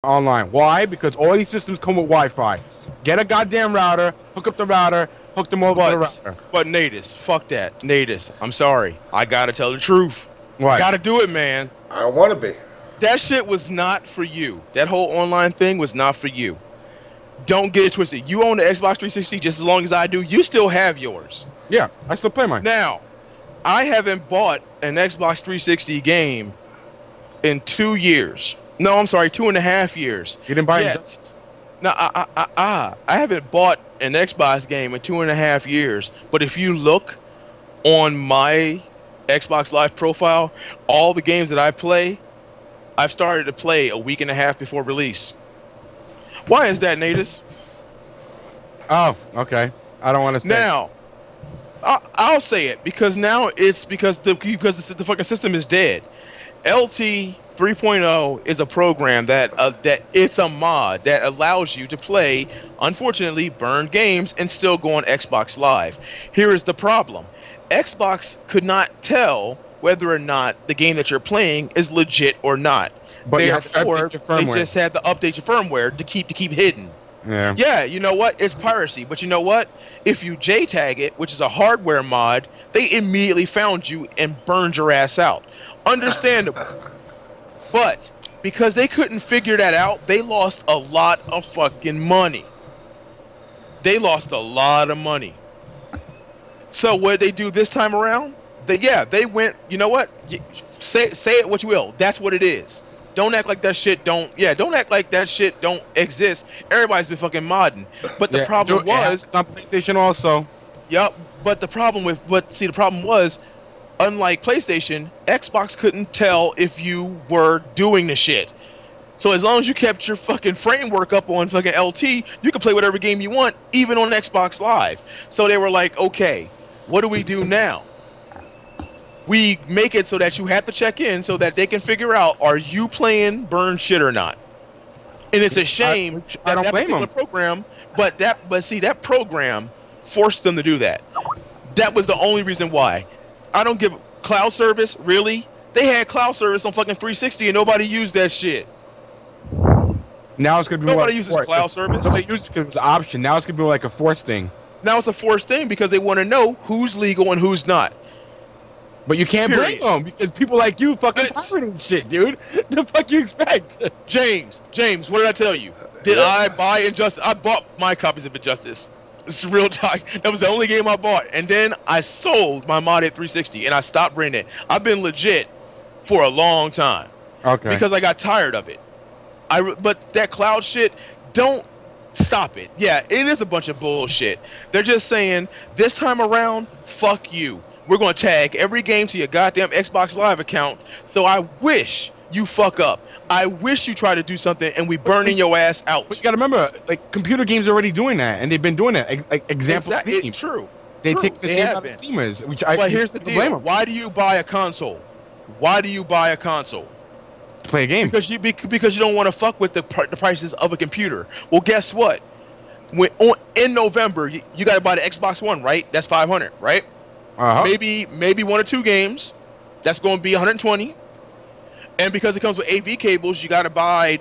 online. Why? Because all these systems come with Wi-Fi. Get a goddamn router, hook up the router, hook them over to the router. But Natus, fuck that. Natus, I'm sorry. I gotta tell the truth. What? I gotta do it, man. I don't want to be. That shit was not for you. That whole online thing was not for you. Don't get it twisted. You own the Xbox 360 just as long as I do. You still have yours. Yeah, I still play mine. Now, I haven't bought an Xbox 360 game in 2 years. No, I'm sorry, 2.5 years. You didn't buy yet. it? No, I haven't bought an Xbox game in 2.5 years. But if you look on my Xbox Live profile, all the games that I play, I've started to play a week and a half before release. Why is that, Natus? Oh, okay. I don't want to say. Now, I'll say it because now it's because the fucking system is dead. LT 3.0 is a program that it's a mod that allows you to play, unfortunately, burned games and still go on Xbox Live. Here is the problem. Xbox could not tell whether or not the game that you're playing is legit or not. But therefore, they just had to update your firmware to keep hidden. Yeah. Yeah, you know what? It's piracy. But you know what? If you JTAG it, which is a hardware mod, they immediately found you and burned your ass out. Understandable. But because they couldn't figure that out, they lost a lot of fucking money. They lost a lot of money. So what did they do this time around? They went, you know what? Say it what you will. That's what it is. Don't act like that shit don't act like that shit don't exist. Everybody's been fucking modding. But the problem was it's on PlayStation also. Yep. But the problem was, unlike PlayStation, Xbox couldn't tell if you were doing the shit. So as long as you kept your fucking framework up on fucking LT, you could play whatever game you want, even on Xbox Live. So they were like, okay, what do we do now? We make it so that you have to check in so that they can figure out, are you playing burn shit or not? And it's a shame I don't that blame particular them. program, but see, that program forced them to do that. That was the only reason why. I don't give cloud service, really? They had cloud service on fucking 360 and nobody used that shit. Now it's gonna be nobody uses cloud service. Nobody uses it because it's an option. Now it's gonna be like a forced thing. Now it's a forced thing because they want to know who's legal and who's not. But you can't blame them because people like you fucking pirating shit, dude. The fuck you expect? James, what did I tell you? Did I buy Injustice? I bought my copies of Injustice. This is real talk. That was the only game I bought. And then I sold my modded 360 and I stopped bringing it. I've been legit for a long time. Okay. Because I got tired of it. But that cloud shit, don't stop it. Yeah, it is a bunch of bullshit. They're just saying, this time around, fuck you. We're going to tag every game to your goddamn Xbox Live account. So I wish you fuck up. I wish you try to do something and we burning your ass out. But you got to remember, like, computer games are already doing that, and they've been doing it. Like, example, exactly. Steam. It's true. They take the same out of Steamers. But here's the deal. Why do you buy a console? Why do you buy a console? To play a game. Because you don't want to fuck with the prices of a computer. Well, guess what? In November, you got to buy the Xbox One, right? That's $500, right? Maybe 1 or 2 games. That's going to be $120. And because it comes with AV cables, you got to buy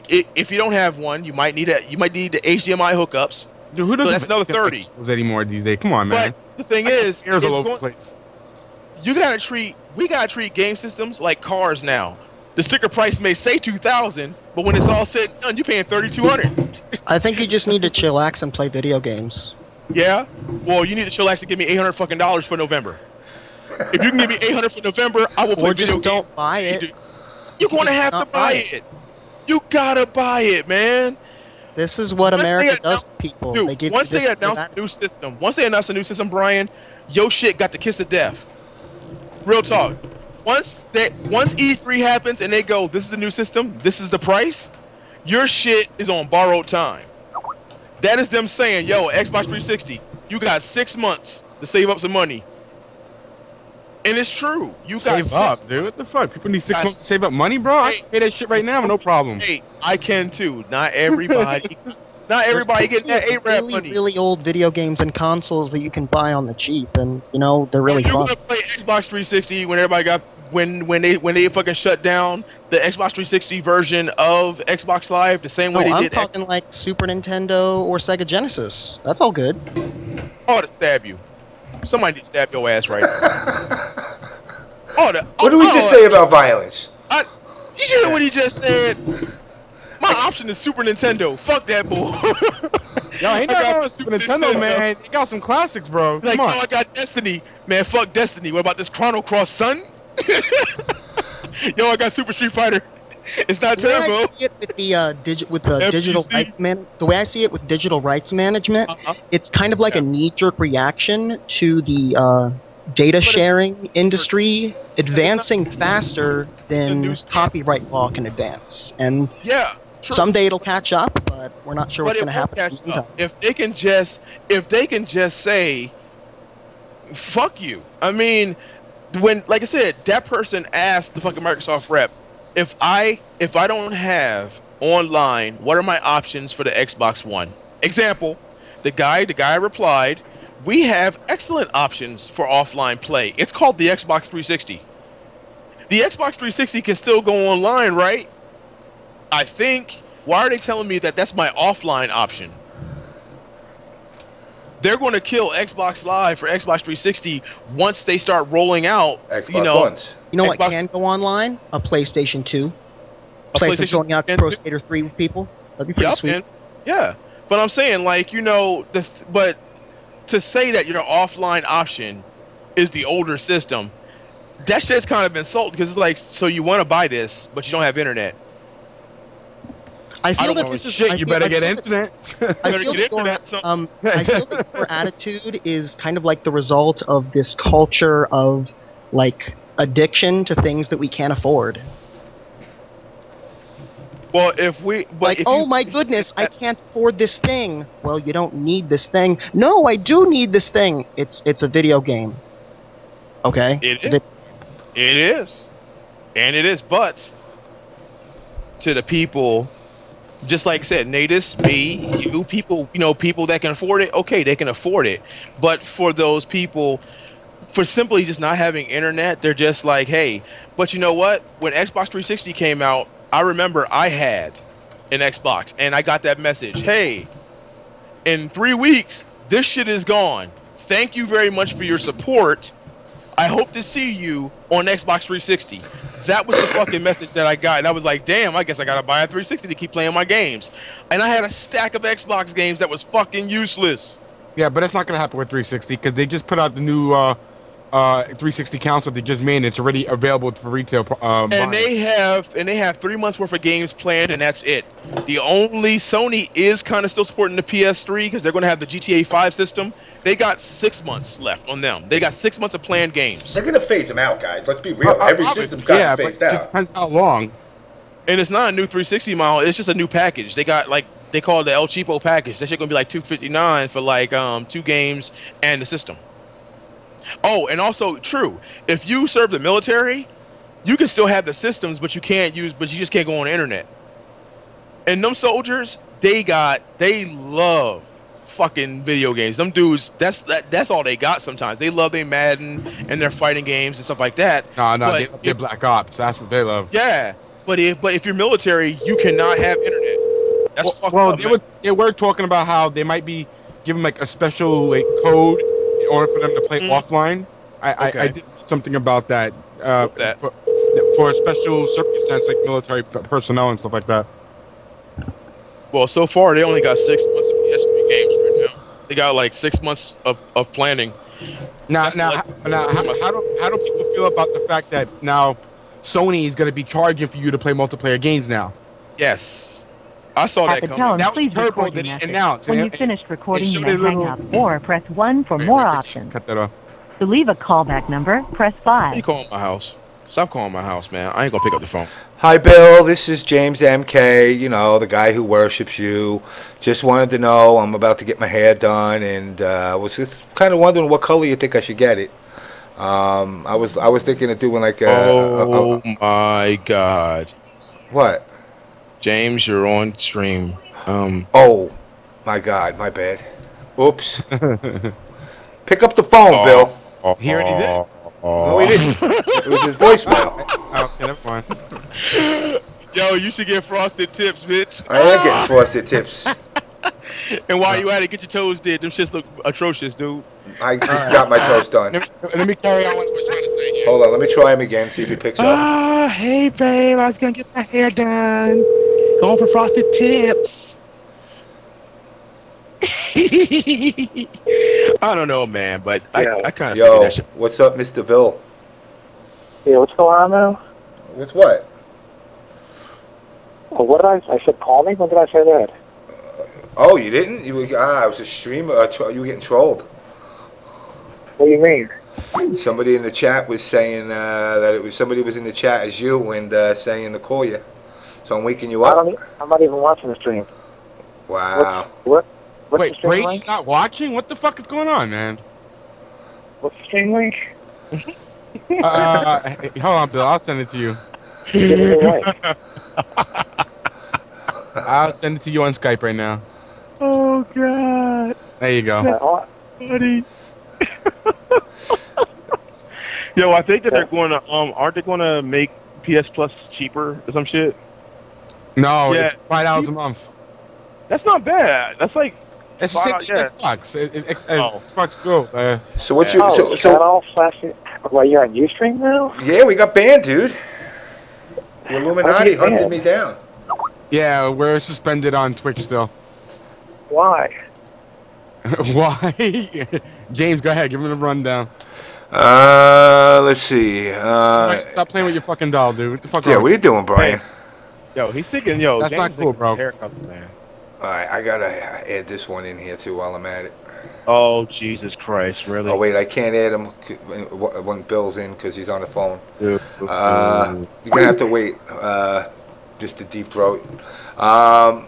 if you don't have one, you might need the HDMI hookups. Dude, who doesn't? So that's another $30 anymore these days. Come on, man. But the thing is, all over the place. we gotta treat game systems like cars now. The sticker price may say $2,000, but when it's all said and done, you're paying $3,200. I think you just need to chillax and play video games. Yeah? Well, you need to chillax and give me $800 fucking dollars for November. If you can give me $800 for November, I will play video games. Don't buy it. You're gonna have to buy it. You gotta buy it, man. This is what America does to people. Dude, once they announce a new system, Brian, your shit got the kiss of death. Real talk. Once E3 happens and they go, this is the new system, this is the price, your shit is on borrowed time. That is them saying, yo, Xbox 360, you got 6 months to save up some money. And it's true. You got save up, dude. What the fuck? People need 6 months to save up money, bro. I can pay that shit right now, no problem. Hey, I can too. Not everybody. Not everybody getting that A-Rap money. Really old video games and consoles that you can buy on the cheap, and you know they're really fun. You're gonna play Xbox 360 when everybody got when they fucking shut down the Xbox 360 version of Xbox Live the same way No, they I'm did. talking like Super Nintendo or Sega Genesis. That's all good. Oh, to stab you. Somebody need to stab your ass right now. What do we just say about violence? Did you hear what he just said? My option is Super Nintendo. Fuck that bull. Yo, he not going Super Nintendo, man. He got some classics, bro. Like, Come on. yo, I got Destiny. Man, fuck Destiny. What about this Chrono Cross, son? Yo, I got Super Street Fighter. It's not The way I Turbo. see it with the digital FGC. rights the way I see it with digital rights management, it's kind of like a knee-jerk reaction to the data sharing industry advancing faster than new standard. copyright law can advance. And Yeah. True. someday it'll catch up, but we're not sure what's But going it to won't happen. catch up. If they can just say, "Fuck you." I mean, when, like I said, that person asked the fucking Microsoft rep, if I don't have online, what are my options for the Xbox One? Example, the guy replied, "We have excellent options for offline play. It's called the Xbox 360. The Xbox 360 can still go online, right? I think. Why are they telling me that that's my offline option? They're going to kill Xbox Live for Xbox 360 once they start rolling out. Xbox Ones. You know what Xbox- can go online? A PlayStation 2. A Play for PlayStation going out to 2. Pro Skater 3 with people. That'd be pretty Yep, sweet. and yeah, but I'm saying, like, but to say that your offline option is the older system, that shit's kind of insulting, because it's like, so you want to buy this, but you don't have internet. I feel don't that know this is Shit, I you feel- better I get feel that- internet. I Better feel get that internet, son. I feel that your attitude is kind of like the result of this culture of, like, addiction to things that we can't afford. Well, if My goodness, I can't afford this thing. Well, you don't need this thing. No, I do need this thing. It's a video game. Okay? It Is is. It is. And it is. But to the people, just like I said, Natus, me, you, people, people that can afford it, okay, they can afford it. But for those people, for simply just not having internet, they're just like, hey, but you know what? When Xbox 360 came out, I remember I had an Xbox, and I got that message, hey, in 3 weeks, this shit is gone. Thank you very much for your support. I hope to see you on Xbox 360. That was the fucking message that I got. And I was like, damn, I guess I gotta buy a 360 to keep playing my games. And I had a stack of Xbox games that was fucking useless. Yeah, but that's not gonna happen with 360 because they just put out the new 360 console they just made. And it's already available for retail. And buying. they have 3 months worth of games planned, and that's it. The only Sony is kind of still supporting the PS3 because they're gonna have the GTA 5 system. They got 6 months left on them. They got 6 months of planned games. They're gonna phase them out, guys. Let's be real. Every system's got yeah, to but phased it just out. depends how long. And it's not a new 360 model. It's just a new package. They got, like, they call it the El Cheapo package. That shit gonna be like $259 for like 2 games and the system. Oh, and also true. If you serve the military, you can still have the systems, but you just can't go on the internet. And them soldiers, they love fucking video games. Them dudes, that's all they got sometimes. They love their Madden and their fighting games and stuff like that. No, But they're Black Ops. That's what they love. Yeah. But if you're military, you cannot have internet. That's fucked Well, up, man. they were talking about how they might be giving like a special like code in order for them to play offline. I Okay. did something about that, That. for a special circumstance like military personnel and stuff like that. Well, so far they only got 6 months of PS3 games right now. They got like 6 months of planning. Now, That's how do people feel about the fact that now Sony is going to be charging for you to play multiplayer games now? Yes, I saw At that the coming. tone, That was please Turbo record that your he message. announced. When And you've it- finished recording, it you showed may a little- hang up or press 1 for Wait, more wait, options. Cut that off. To leave a callback number, press You 5. calling my house? Stop calling my house, man. I ain't gonna pick up the phone. Hi, Bill. This is James MK. You know, the guy who worships you. Just wanted to know I'm about to get my hair done, and was just kind of wondering what color you think I should get it. I was thinking of doing like Oh my God, what? James, you're on stream. Oh my God, my bad. Oops. Pick up the phone, Bill. He already did. No, he didn't. It was his voicemail. Okay, never mind. Yo, you should get frosted tips, bitch. I am getting frosted tips. And while you at it, get your toes did. Them shits look atrocious, dude. I just got my toast done. Let me carry on what we're trying to say here. Hold on, let me try him again, see if he picks up. Hey, babe, I was gonna get my hair done. Going for frosted tips. I don't know, man, but I kind of figured Yo, that shit. what's up, Mr. Bill? Yeah, what's going on now? What's what? Well, what did I said call me? When did I say that? Oh, you didn't? You were, I was a streamer. You were getting trolled. What do you mean? Somebody in the chat was saying that it was somebody was in the chat as you and saying to call you. So I'm waking you up. I'm not even watching the stream. Wow. What's Wait, the stream Brady's link? not watching? What the fuck is going on, man? What's the stream link? Hold on, Bill. I'll send it to you. Give me the link. I'll send it to you on Skype right now. Oh, God. There you go. Buddy. Yo, I think that they're going to, aren't they going to make PS Plus cheaper or some shit? No, Yeah. it's $5 a month. That's not bad. That's like, It's $5, $6. Oh. Xbox Go. So what you? Oh, is that all flashing? Well, you're on Ustream now? Yeah, we got banned, dude. The Illuminati How'd you get hunted banned? me down. Yeah, we're suspended on Twitch still. Why? Why? James, go ahead. Give him the rundown. Let's see. Stop playing with your fucking doll, dude. What the fuck? Yeah, wrong what are you doing, Brian? yo, he's thinking, yo, That's James not cool, thinking bro. haircuts, man. All right, I gotta add this one in here too while I'm at it. Oh, Jesus Christ, really? Oh wait, I can't add him when Bill's in because he's on the phone. Dude. You're gonna have to wait. Just a deep throat. God.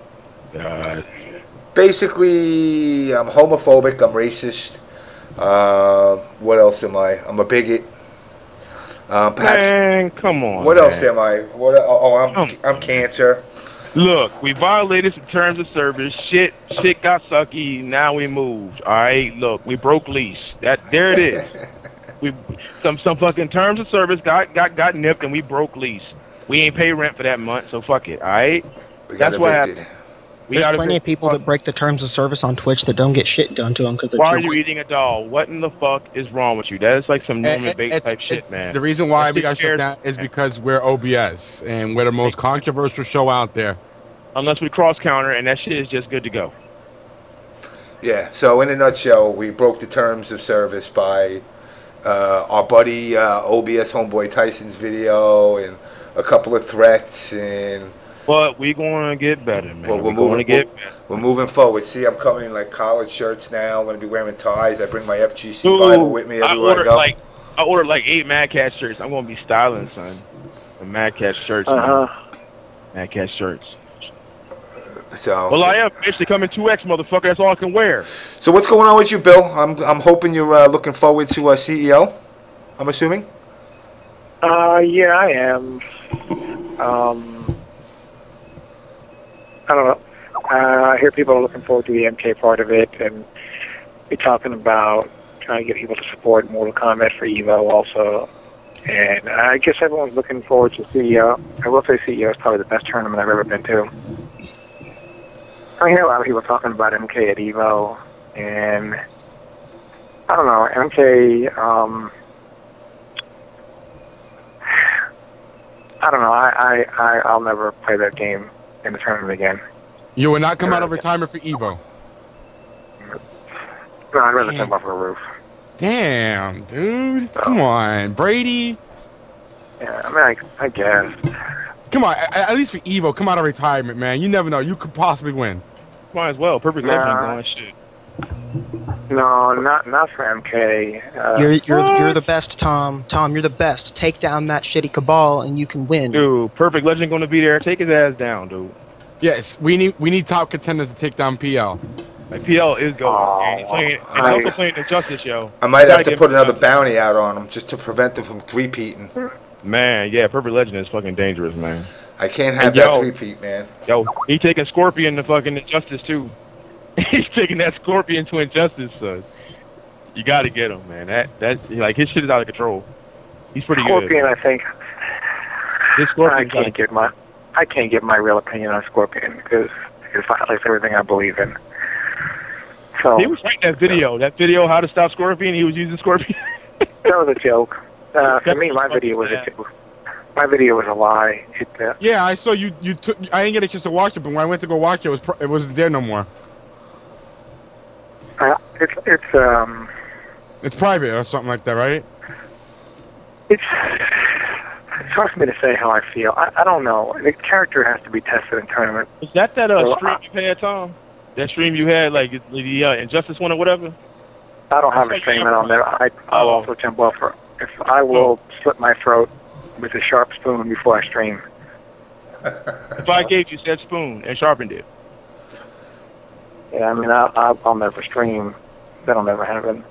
Basically, I'm homophobic. I'm racist. What else am I? I'm a bigot. Perhaps. Man, come on. What man. else am I? I'm cancer. Look, we violated some terms of service. Shit got sucky. Now we moved. All right. Look, we broke lease. There it is. We some fucking terms of service got nipped and we broke lease. We ain't pay rent for that month, so fuck it. All right. We got That's what evicted. happened. There's plenty of people that break the terms of service on Twitch that don't get shit done to them because they're Why too are you eating a doll? What in the fuck is wrong with you? That is like some Norman Bates type shit, man. The reason why Let's we be got shut fair. down is because we're OBS and we're the most controversial show out there. Unless we cross counter, and that shit is just good to go. Yeah. So in a nutshell, we broke the terms of service by our buddy OBS homeboy Tyson's video and a couple of threats and. But we going to get better, man. Well, we're going to get better. We're moving forward. See, I'm coming in like collared shirts now. I'm gonna be wearing ties. I bring my FGC Dude, Bible with me everywhere I go. I ordered like 8 Mad Cat shirts. I'm going to be styling, son. The Mad Cat shirts, man. Mad Cat shirts. So. Well, I am officially coming 2X, motherfucker. That's all I can wear. So what's going on with you, Bill? I'm hoping you're looking forward to CEO. I'm assuming. Yeah, I am. I don't know. I hear people are looking forward to the MK part of it, and we're talking about trying to get people to support Mortal Kombat for EVO also. And I guess everyone's looking forward to CEO. I will say CEO is probably the best tournament I've ever been to. I hear a lot of people talking about MK at EVO, and I don't know, MK, I don't know, I'll never play that game in the tournament again. You will not come out of retirement for Evo. No, I'd rather come off a roof. Damn, dude. Come on, Brady. Yeah, I mean, I guess. Come on, at least for Evo, come out of retirement, man. You never know. You could possibly win. Might as well. Perfect Legend going shit. No, not for MK. You're the best, Tom. Tom, you're the best. Take down that shitty Cabal and you can win. Dude, Perfect Legend going to be there. Take his ass down, dude. Yes, we need top contenders to take down PL. Like, PL is going. And also playing Injustice, yo. I might have to put another bounty out on him just to prevent them from three-peating. Man, yeah, Perfect Legend is fucking dangerous, man. I can't have that three-peat, man. Yo, he taking Scorpion to fucking Injustice, too. He's taking that Scorpion to Injustice, son. You gotta get him, man. That like, his shit is out of control. He's pretty Scorpion, good. I think. This Scorpion I can't give my real opinion on Scorpion because it violates everything I believe in. So He was writing that video, how to stop Scorpion. He was using Scorpion. that was a joke. For me, my video was a joke. My video was a lie. Yeah, I saw you. I didn't get a chance to watch it, but when I went to go watch it, it wasn't there no more. It's private or something like that, right? It's hard for me to say how I feel. I don't know. The character has to be tested in tournament. Is that stream you had, Tom? That stream you had, like the Injustice one or whatever? I don't have a statement on there. I'll also jump off. If I will slit my throat with a sharp spoon before I stream. If I gave you said spoon and sharpened it. Yeah, I mean, I'll never stream. That'll never happen.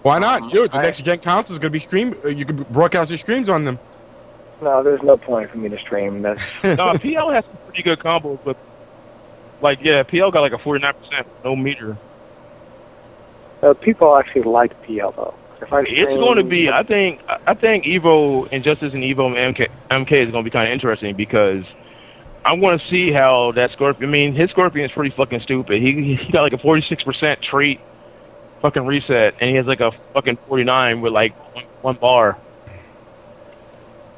Why not? The next Gen Council is going to be streamed. You can broadcast your streams on them. No, there's no point for me to stream. No, PL has some pretty good combos, but PL got like a 49%, no meter. People actually like PL though. It's going to be. I think Evo Injustice and Evo MK is going to be kind of interesting because I want to see how that Scorpion. I mean, his Scorpion is pretty fucking stupid. He got like a 46% trait fucking reset, and he has like a fucking 49 with like one bar.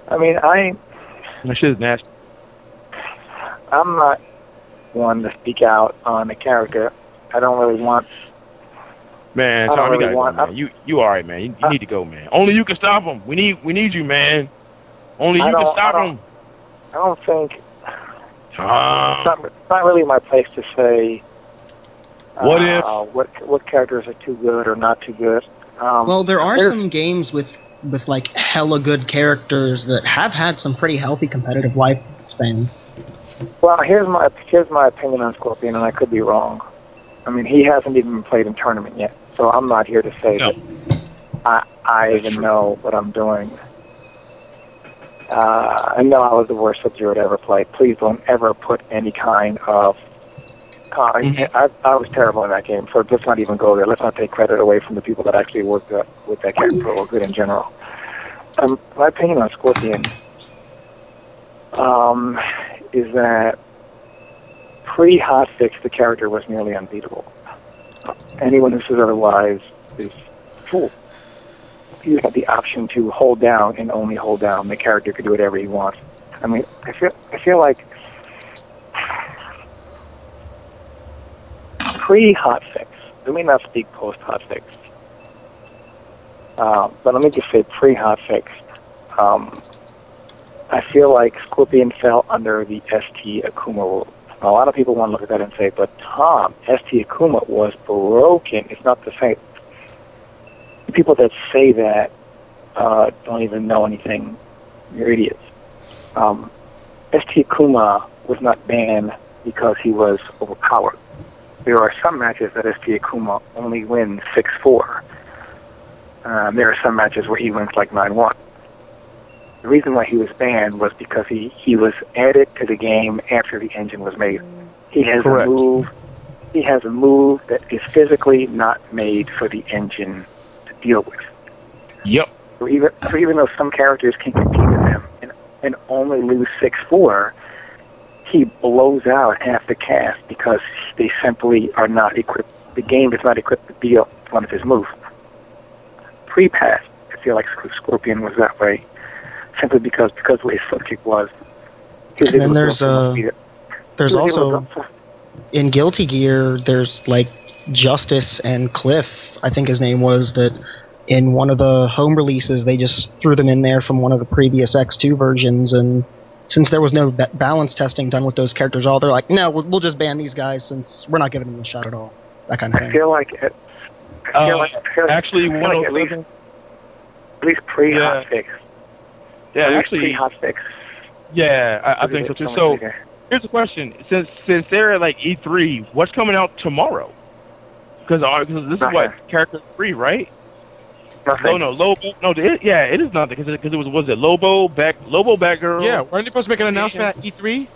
I mean, that shit is nasty. I'm not one to speak out on a character. I don't really want. Man, Tom, you gotta go, man. You all right, man. You need to go, man. Only you can stop him. We need you, man. Only you can stop him. I don't think. It's not really my place to say. What characters are too good or not too good? Well, there are some games with like hella good characters that have had some pretty healthy competitive lifespan. Well, here's my opinion on Scorpion, and I could be wrong. I mean, he hasn't even played in tournament yet, so I'm not here to say that I even know what I'm doing. I know I was the worst Sub-Zero to ever play. Please don't ever put any kind of... I was terrible in that game, so let's not even go there. Let's not take credit away from the people that actually worked with that character or good in general. My opinion on Scorpion is that pre-hotfix, the character was nearly unbeatable. Anyone who says otherwise is a fool. You have the option to hold down and only hold down. The character could do whatever he wants. I mean, I feel like pre-hotfix. Let me not speak post-hotfix. But let me just say pre-hotfix. I feel like Scorpion fell under the ST Akuma rule. A lot of people want to look at that and say, but Tom, ST Akuma was broken. It's not the same. People that say that don't even know anything. You're idiots. ST Akuma was not banned because he was overpowered. There are some matches that ST Akuma only wins 6-4. There are some matches where he wins like 9-1. The reason why he was banned was because he was added to the game after the engine was made. He has Correct. a move. He has a move that is physically not made for the engine to deal with. Yep. So even though some characters can compete with him and only lose 6-4, he blows out half the cast because they simply are not equipped. The game is not equipped to deal with one of his moves. Pre-pass, I feel like Scorpion was that way, simply because the way his foot kick was. And then there's also in Guilty Gear, there's like Justice and Cliff, I think his name was, that in one of the home releases they just threw them in there from one of the previous X2 versions, and since there was no balance testing done with those characters at all, they're like, no, we'll just ban these guys since we're not giving them a shot at all. That kind of thing. I feel like actually, one at least pre-hotfix. Yeah, actually, pre-hotfix. Yeah, I think so too. So, here's the question: since they're at like E3, what's coming out tomorrow? Because this is what Character 3, right? Nothing. No, Lobo. No, it is nothing because it was it Lobo Batgirl. Yeah, weren't they supposed to make an announcement at E3?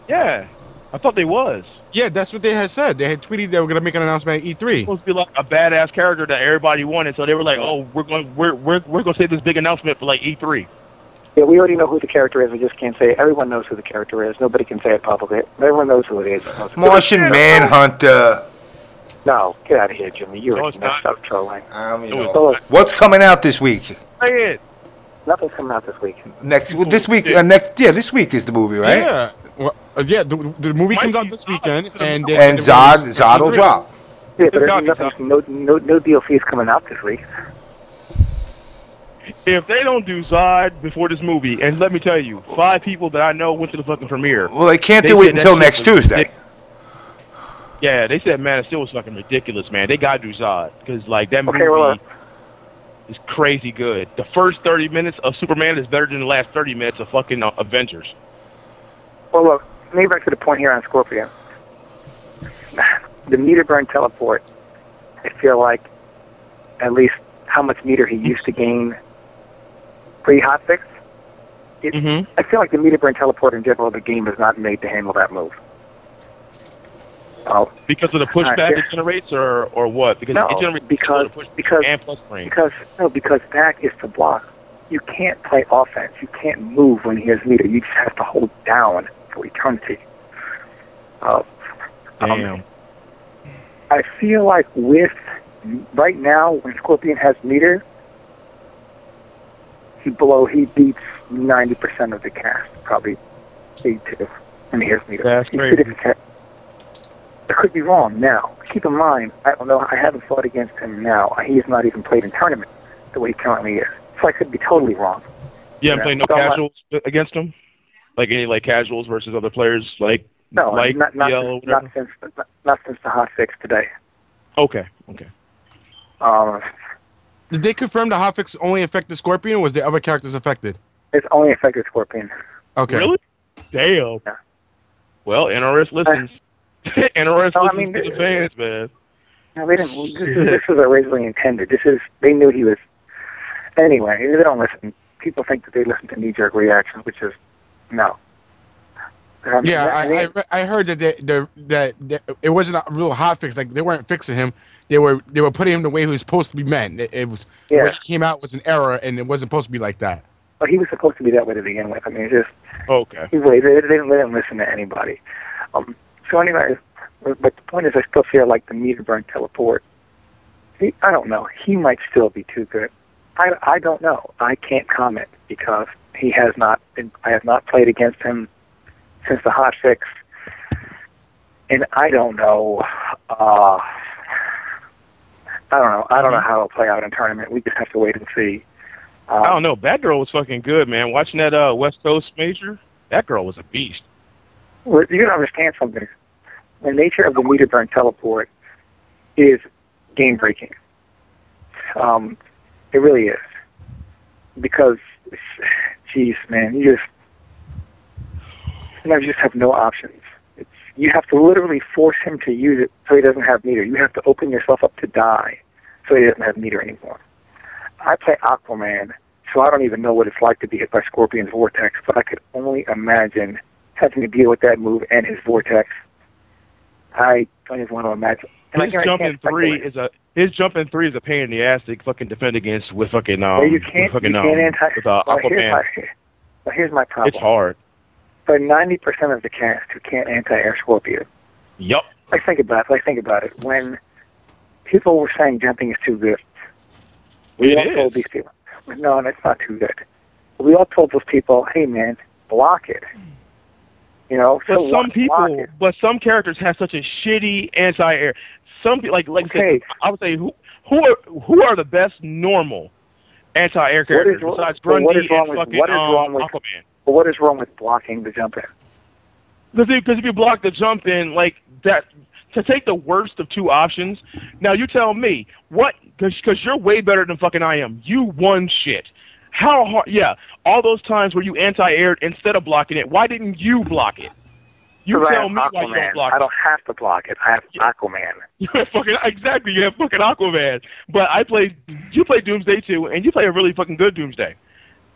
Yeah, I thought they was. Yeah, that's what they had said. They had tweeted they were gonna make an announcement at E3. Supposed to be like a badass character that everybody wanted, so they were like, "Oh, we're gonna say this big announcement for like E3." Yeah, we already know who the character is. We just can't say it. Everyone knows who the character is. Nobody can say it publicly. Everyone knows who it is. Martian Manhunter. No, get out of here, Jimmy. You're No, it's messed up trolling. What's coming out this week? Say it. Nothing's coming out this week. This week is the movie, right? Yeah, well, the movie comes out this weekend, and Zod will drop. Yeah, but there's nothing, no DLC is coming out this week. If they don't do Zod before this movie, and let me tell you, 5 people that I know went to the fucking premiere. Well, they can't do it until next Tuesday. Yeah, they said, man, it still was fucking ridiculous, man. They gotta do Zod because like that movie is crazy good. The first 30 minutes of Superman is better than the last 30 minutes of fucking Avengers. Well, look, maybe back to the point here on Scorpion. The meter burn teleport, I feel like at least how much meter he used to gain pre-hotfix. I feel like the meter burn teleport in general, the game is not made to handle that move. Oh, because of the pushback it generates, or what? Because no, it generates because and plus frame. Because that is to block. You can't play offense. You can't move when he has meter. You just have to hold down for eternity. Damn. I feel like right now when Scorpion has meter, he beats 90% of the cast, probably 82 when he has meter. That's crazy. I could be wrong now. Keep in mind, I don't know. I haven't fought against him now. He has not even played in tournament the way he currently is. So I could be totally wrong. You haven't played no casuals against him? Like any casuals versus other players? Not since the hotfix today. Okay. Did they confirm the hotfix only affected Scorpion, or was there other characters affected? It's only affected Scorpion. Okay. Really? Damn. Yeah. Well, NRS listens. NRS listens to the fans, man. No, they didn't. This was originally intended. They knew he was. Anyway, they don't listen. People think that they listen to knee-jerk reactions, which is no. I heard that it wasn't a real hotfix. Like they weren't fixing him. They were putting him the way he was supposed to be meant. It was the way he came out was an error, and it wasn't supposed to be like that. But he was supposed to be that way to begin with. I mean, it's just okay. They didn't listen to anybody. So anyway, but the point is, I still feel like the meter burn teleport. I don't know. He might still be too good. I don't know. I can't comment because he has not been. I have not played against him since the hotfix, and I don't know. I don't know how it'll play out in tournament. We just have to wait and see. I don't know. That girl was fucking good, man. Watching that West Coast major, that girl was a beast. Well, you gotta understand something. The nature of the meter burn teleport is game breaking. It really is. Because, geez, man, you just have no options. You have to literally force him to use it so he doesn't have meter. You have to open yourself up to die so he doesn't have meter anymore. I play Aquaman, so I don't even know what it's like to be hit by Scorpion's Vortex, but I could only imagine having to deal with that move and his Vortex. I don't even want to imagine. His jump in three is a pain in the ass to fucking defend against with fucking Aquaman. Here's my problem. It's hard. For 90% of the cast who can't anti-air Scorpion. Yup. Think about it. When people were saying jumping is too good, we all told these people, no, it's not too good. We all told those people, hey man, block it. You know, but some characters have such a shitty anti-air. Some like okay. I would say who are the best normal anti-air characters besides Grundy and fucking Aquaman? But what is wrong with blocking the jump in? Because if you block the jump in like that, to take the worst of two options. Now you tell me what? Because you're way better than fucking I am. You won shit. How hard? Yeah, all those times where you anti-aired instead of blocking it. Why didn't you block it? You tell me why you don't block it. I don't have to block it. I have Aquaman. You have exactly. You have fucking Aquaman. But you play Doomsday too, and you play a really fucking good Doomsday.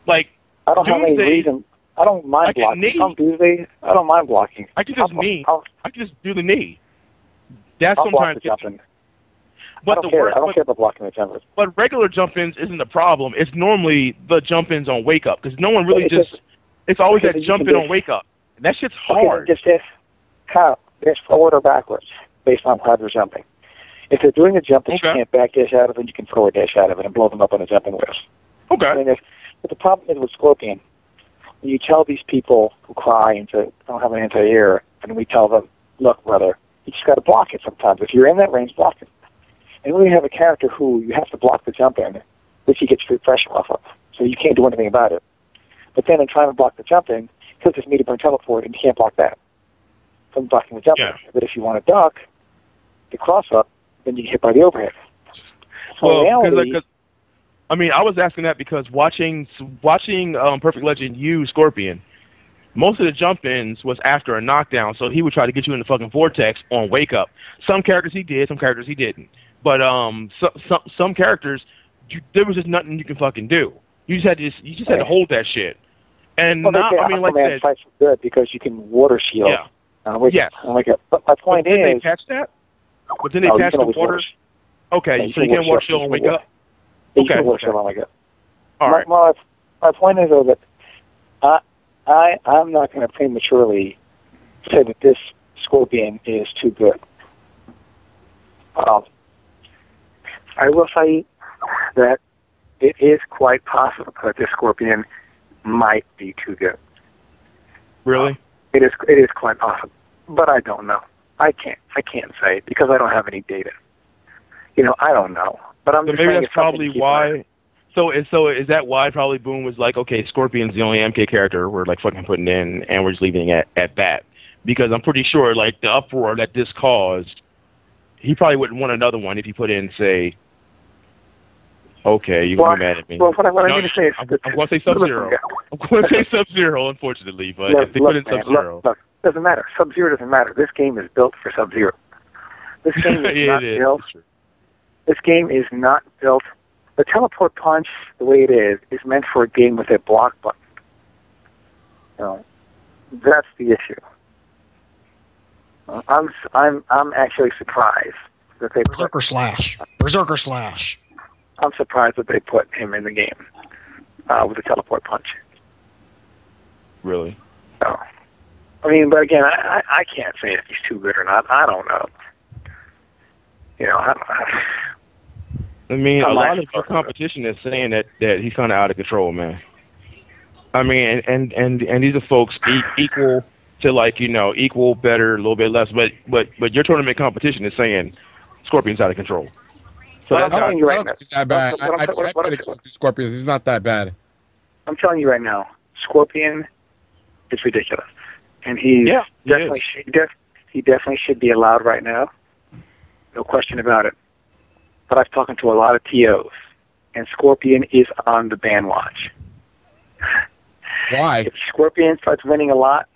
Like I don't have any reason I don't mind blocking. Some Tuesday, I don't mind blocking. I can just I can just do the knee. That's sometimes. But I don't care. I don't care about blocking the jumpers. But regular jump-ins isn't the problem. It's normally the jump-ins on wake-up because no one really it's always that jump-in on wake-up. That shit's hard. Just this, Kyle, there's forward or backwards based on how they're jumping. If they're doing a jump that you can't back dash out of it, you can forward dash out of it and blow them up on the jumping wheels. Okay. But the problem is with Scorpion, when you tell these people who cry and say, don't have an anti-air, and we tell them, look, brother, you just got to block it sometimes. If you're in that range, block it. And when you have a character who you have to block the jump in, which he gets free pressure off of, so you can't do anything about it. But then in trying to block the jump in, he'll just meet a burn teleport, and you can't block that from blocking the jump in. But if you want to duck the cross-up, then you get hit by the overhead. So because I mean, I was asking that because watching Perfect Legend use Scorpion, most of the jump-ins was after a knockdown, so he would try to get you in the fucking vortex on wake-up. Some characters he did, some characters he didn't. But some characters, there was just nothing you can fucking do. You just had to hold that shit. And like I said, good because you can water shield. Yeah. But my point is, did they patch that? But then they patched the water. Okay, so you can water shield on wake up. You can water shield on wake up. All right. My point is though that I'm not going to prematurely say that this Scorpion is too good. I will say that it is quite possible that this Scorpion might be too good. Really? It is quite possible, but I don't know. I can't say because I don't have any data. I don't know. But I'm just maybe saying that's probably why. So is that why probably Boom was like, okay, Scorpion's the only MK character we're like fucking putting in, and we're just leaving it at that? Because I'm pretty sure like the uproar that this caused, he probably wouldn't want another one if he put in, say, okay, you're going to be mad at me. Well, what I mean to say is... I'm going to say Sub-Zero. I'm going to say Sub-Zero, unfortunately, but if they put in Sub-Zero... Look, doesn't matter. Sub-Zero doesn't matter. This game is built for Sub-Zero. This game is not built... This game is not built... The teleport punch, the way it is meant for a game with a block button. That's the issue. I'm actually surprised that they Berserker Slash. I'm surprised that they put him in the game with a teleport punch. Really? So, I mean, but again, I can't say if he's too good or not. I don't know. I mean, a lot of your competition is saying that he's kind of out of control, man. I mean, and these are folks equal to like equal, better, a little bit less, but your tournament competition is saying Scorpion's out of control. So I don't think he's that bad. I played against Scorpion. He's not that bad. I'm telling you right now, Scorpion is ridiculous, and he definitely should be allowed right now. No question about it. But I've talked to a lot of TOs, and Scorpion is on the ban watch. Why? If Scorpion starts winning a lot,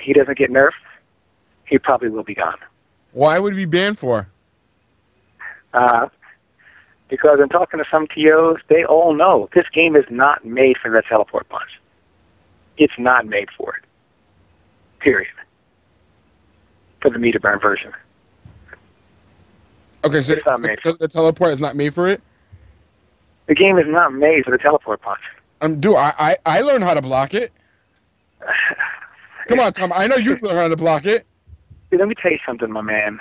he doesn't get nerfed, he probably will be gone. Why would he be banned for? Because I'm talking to some TOs, they all know this game is not made for that teleport punch. It's not made for it. Period. For the meter burn version. Okay, so the teleport is not made for it? The game is not made for the teleport punch. Dude, I learned how to block it. Come on, Tom. I know you learned how to block it. Dude, let me tell you something, my man.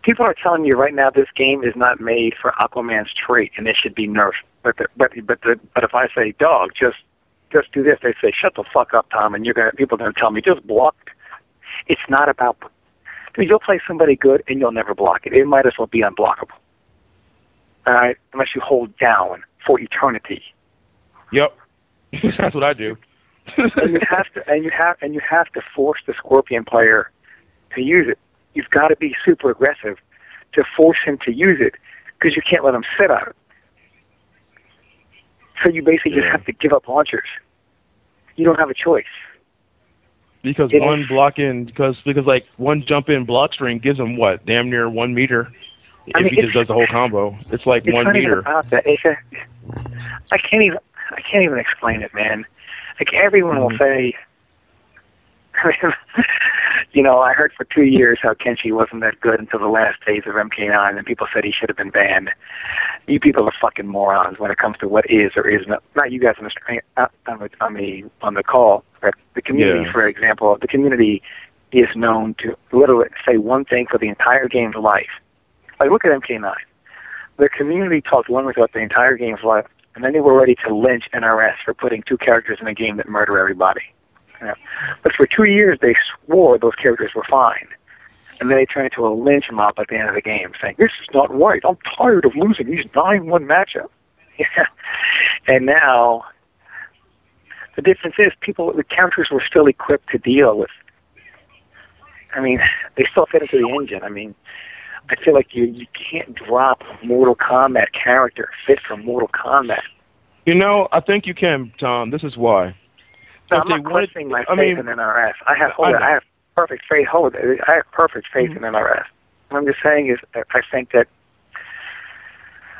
People are telling you right now this game is not made for Aquaman's trait and it should be nerfed. But if I say, dog, just do this, they say, shut the fuck up, Tom, and people are gonna tell me just block. It's not about. Dude, you'll play somebody good and you'll never block it. It might as well be unblockable. All right, unless you hold down for eternity. Yep, that's what I do. and you have to force the Scorpion player to use it. You've got to be super aggressive to force him to use it because you can't let him sit on it. So you basically just have to give up launchers. You don't have a choice. Because like one jump in block string gives him what, damn near 1 meter. If he just does the whole combo, it's like 1 meter. It's not even about that. I can't even explain it, man. Like, everyone will say, you know, I heard for 2 years how Kenshi wasn't that good until the last days of MK9, and people said he should have been banned. You people are fucking morons when it comes to what is or is not you guys on the call, but the community, for example, the community is known to literally say one thing for the entire game's life. Like, look at MK9. The community talked one way about the entire game's life, and then they were ready to lynch NRS for putting 2 characters in a game that murder everybody. You know? But for 2 years, they swore those characters were fine. And then they turned into a lynch mob at the end of the game, saying, this is not right. I'm tired of losing these 9-1 matchups. Yeah. And now, the difference is the characters were still equipped to deal with. I mean, they still fit into the engine. I mean, I feel like you can't drop a Mortal Kombat character fit for Mortal Kombat. You know, I think you can, Tom. This is why. No, I'm not questioning my faith in NRS. I have perfect faith. I have perfect faith in NRS. What I'm just saying is, I think that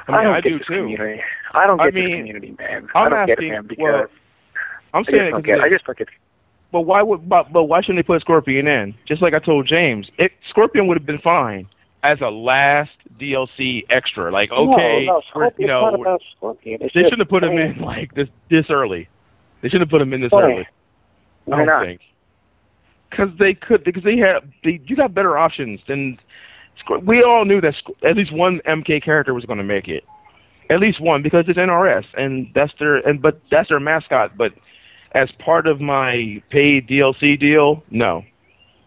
I do too. Community. I don't get the community, man. I don't get it, man, because I'm saying I just don't get it. But why shouldn't they put Scorpion in? Just like I told James, Scorpion would have been fine as a last DLC extra. Like, okay, you know, not about Scorpion. They shouldn't have put him in like this early. They shouldn't have put him in this early. Why not? Think. Because you got better options than. We all knew that at least one MK character was going to make it, at least one, because it's NRS and that's their mascot. But as part of my paid DLC deal, no,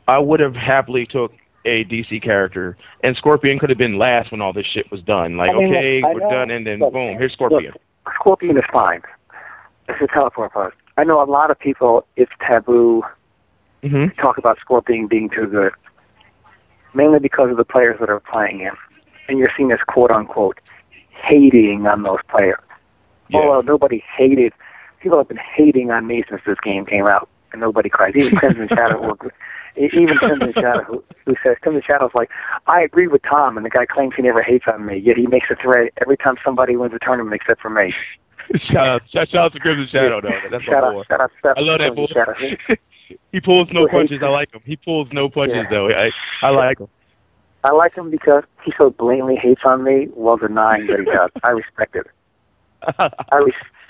I would have happily took a DC character, and Scorpion could have been last when all this shit was done. Like, we're done, and then boom, here's Scorpion. Look, Scorpion is fine. It's a teleport pod. I know a lot of people, it's taboo to talk about Scorpion being too good, mainly because of the players that are playing him. And you're seen as quote-unquote hating on those players. Yeah. Although nobody hated, people have been hating on me since this game came out, and nobody cries. Even Crimson Shadow, who says, Crimson Shadow's like, I agree with Tom, and the guy claims he never hates on me, yet he makes a threat every time somebody wins a tournament except for me. Shout out to Crimson Shadow, though. That's my boy. I love that boy. He pulls no punches. I like him. He pulls no punches, though. I like him. I like him because he so blatantly hates on me while denying that he does. I respect it.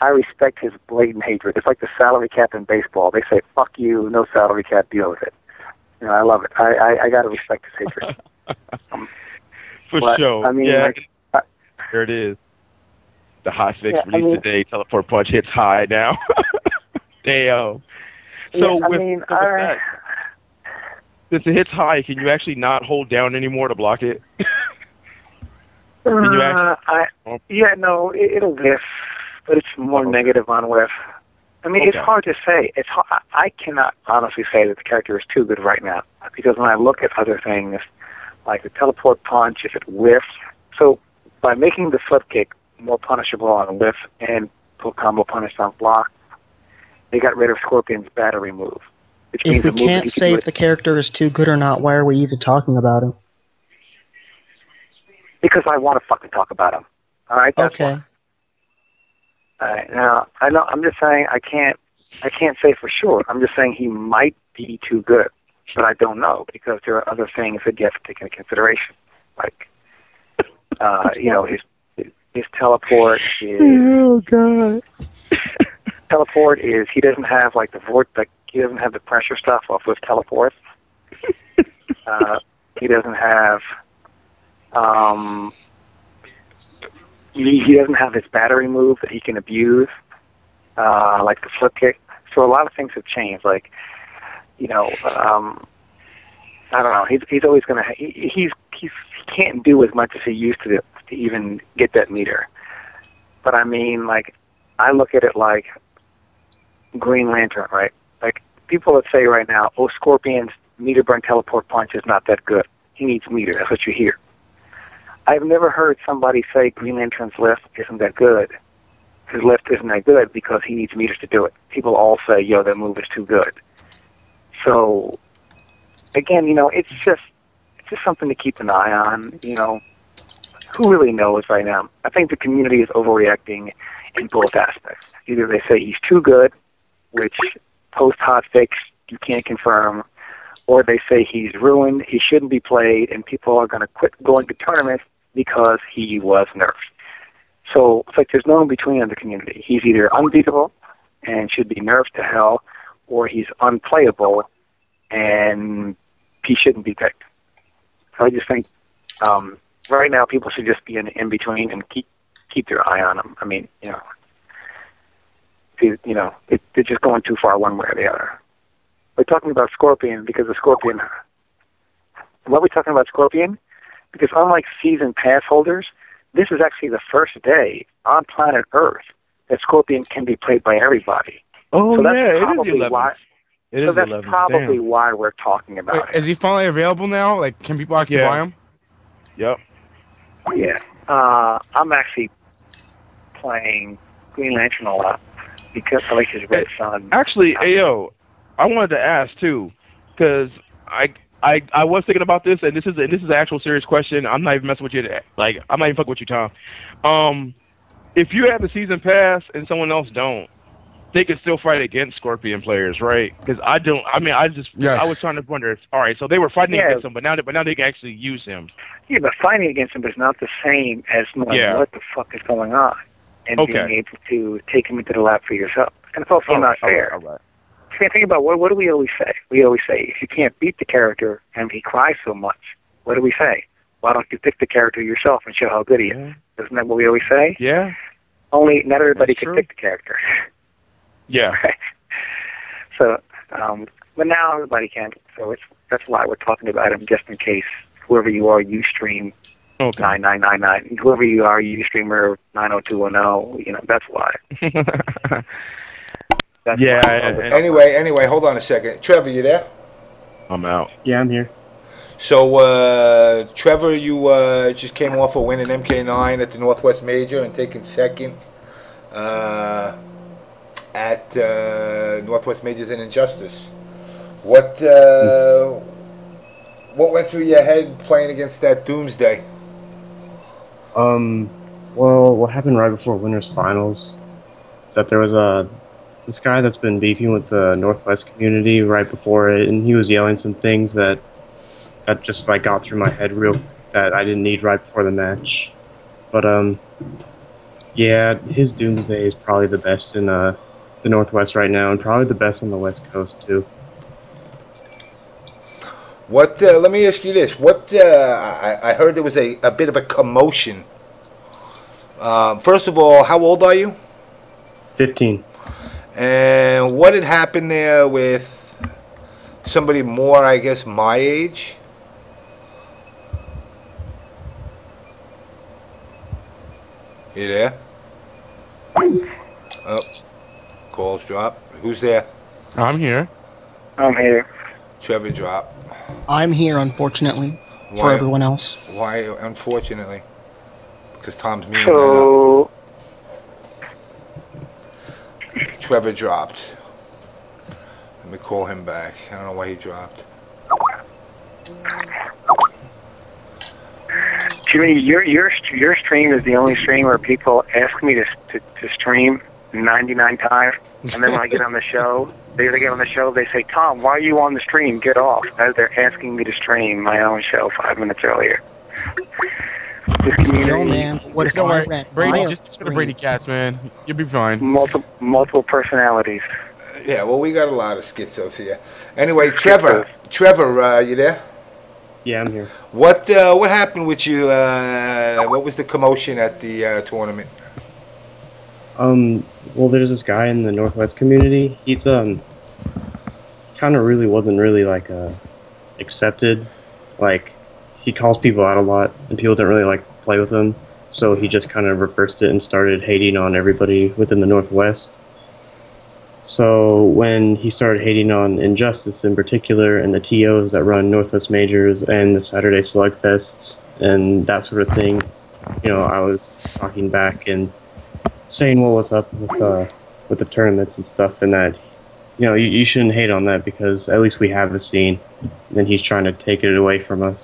I respect his blatant hatred. It's like the salary cap in baseball. They say, fuck you, no salary cap, deal with it. You know, I love it. I got to respect his hatred. For sure. I mean, yeah, there it is. The hot fix released today. Teleport punch hits high now. Damn. So since it hits high, can you actually not hold down anymore to block it? It'll whiff, but it's more negative on whiff. I mean, It's hard to say. It's hard. I cannot honestly say that the character is too good right now, because when I look at other things, like the teleport punch, if it whiffs, so by making the flip kick more punishable on whiff and full combo punish on block, they got rid of Scorpion's battery move. Which if we can't say if the character is too good or not, why are we even talking about him? Because I want to fucking talk about him. All right. That's okay. Why. All right. Now I know. I'm just saying I can't say for sure. I'm just saying he might be too good, but I don't know because there are other things that you have to take into consideration, like you know, his teleport is. Oh God. Teleport is he doesn't have like he doesn't have the pressure stuff off with teleports. He doesn't have he doesn't have his battery move that he can abuse, like the flip kick. So a lot of things have changed. Like, you know, I don't know. He's always gonna he can't do as much as he used to even get that meter. But I mean, like, I look at it like Green Lantern, right? Like, people that say right now, oh, Scorpion's meter burn teleport punch is not that good. He needs meter. That's what you hear. I've never heard somebody say Green Lantern's lift isn't that good. His lift isn't that good because he needs meters to do it. People all say, yo, that move is too good. So, again, you know, it's just something to keep an eye on, you know. Who really knows right now? I think the community is overreacting in both aspects. Either they say he's too good, which post hot fix you can't confirm, or they say he's ruined, he shouldn't be played, and people are going to quit going to tournaments because he was nerfed. So it's like there's no in between in the community. He's either unbeatable and should be nerfed to hell, or he's unplayable and he shouldn't be picked. So I just think right now people should just be in between and keep their eye on him. I mean, they're just going too far one way or the other. We're talking about Scorpion because the Scorpion. Why are we talking about Scorpion? Because unlike season pass holders, this is actually the first day on planet Earth that Scorpion can be played by everybody. Oh, so that's yeah, probably it is 11. why. So that's probably why we're talking about it. Is he finally available now? Like, can people actually buy him? Yep. Yeah. I'm actually playing Green Lantern a lot because I like his red sun. Actually, Ayo, I wanted to ask too, because I was thinking about this, and this is an actual serious question. I'm not even messing with you. Like, I'm not even fucking with you, Tom. If you have the season pass and someone else don't, they can still fight against Scorpion players, right? Because I don't. I mean, I was trying to wonder. All right, so they were fighting against him, but now they can actually use him. Yeah, but fighting against him is not the same as knowing what the fuck is going on and being able to take him into the lab for yourself. And it's also not fair. All right. Think about what do we always say? We always say, if you can't beat the character and he cries so much, what do we say? Why don't you pick the character yourself and show how good he is? Isn't that what we always say? Yeah. Only not everybody can pick the character. Yeah. Right? So, but now everybody can. So that's why we're talking about him, just in case whoever you are, Ustream 9999, whoever you are, Ustreamer 90210. That's why. Anyway, hold on a second. Trevor, you there? I'm out. Yeah, I'm here. So, Trevor, you just came off a win in MK9 at the Northwest Major and taking second at Northwest Majors in Injustice. What went through your head playing against that Doomsday? Well, what happened right before Winners Finals is that there was this guy that's been beefing with the Northwest community right before it, and he was yelling some things that just like got through my head real that I didn't need right before the match. But yeah, his Doomsday is probably the best in the Northwest right now, and probably the best on the West Coast too. What? Let me ask you this. What? I heard there was a bit of a commotion. First of all, how old are you? 15. And what had happened there with somebody more, I guess, my age? You there? Oh, calls drop. Who's there? I'm here. I'm here. Trevor drop. I'm here, unfortunately, for everyone else. Why, unfortunately? Because Tom's mean. So, Trevor dropped. Let me call him back. I don't know why he dropped. Jimmy, your stream is the only stream where people ask me to stream 99 times, and then when I get on the show, they say, "Tom, why are you on the stream? Get off!" As they're asking me to stream my own show 5 minutes earlier. This community, no, man. What if Don't I worry, ran Brady. my Just get the Brady Cats, man. You'll be fine. multiple personalities. Yeah, well, we got a lot of schizos here. Anyway, Trevor, you there? Yeah, I'm here. What happened with you? What was the commotion at the tournament? Well, there's this guy in the Northwest community. He's kind of wasn't really like accepted. Like, he calls people out a lot, and people don't really like to play with him. So he just kind of reversed it and started hating on everybody within the Northwest. So when he started hating on Injustice in particular, and the TOs that run Northwest Majors and the Saturday Slugfests and that sort of thing, I was talking back and saying what was up with the tournaments and stuff, and that you shouldn't hate on that because at least we have the scene. And then he's trying to take it away from us.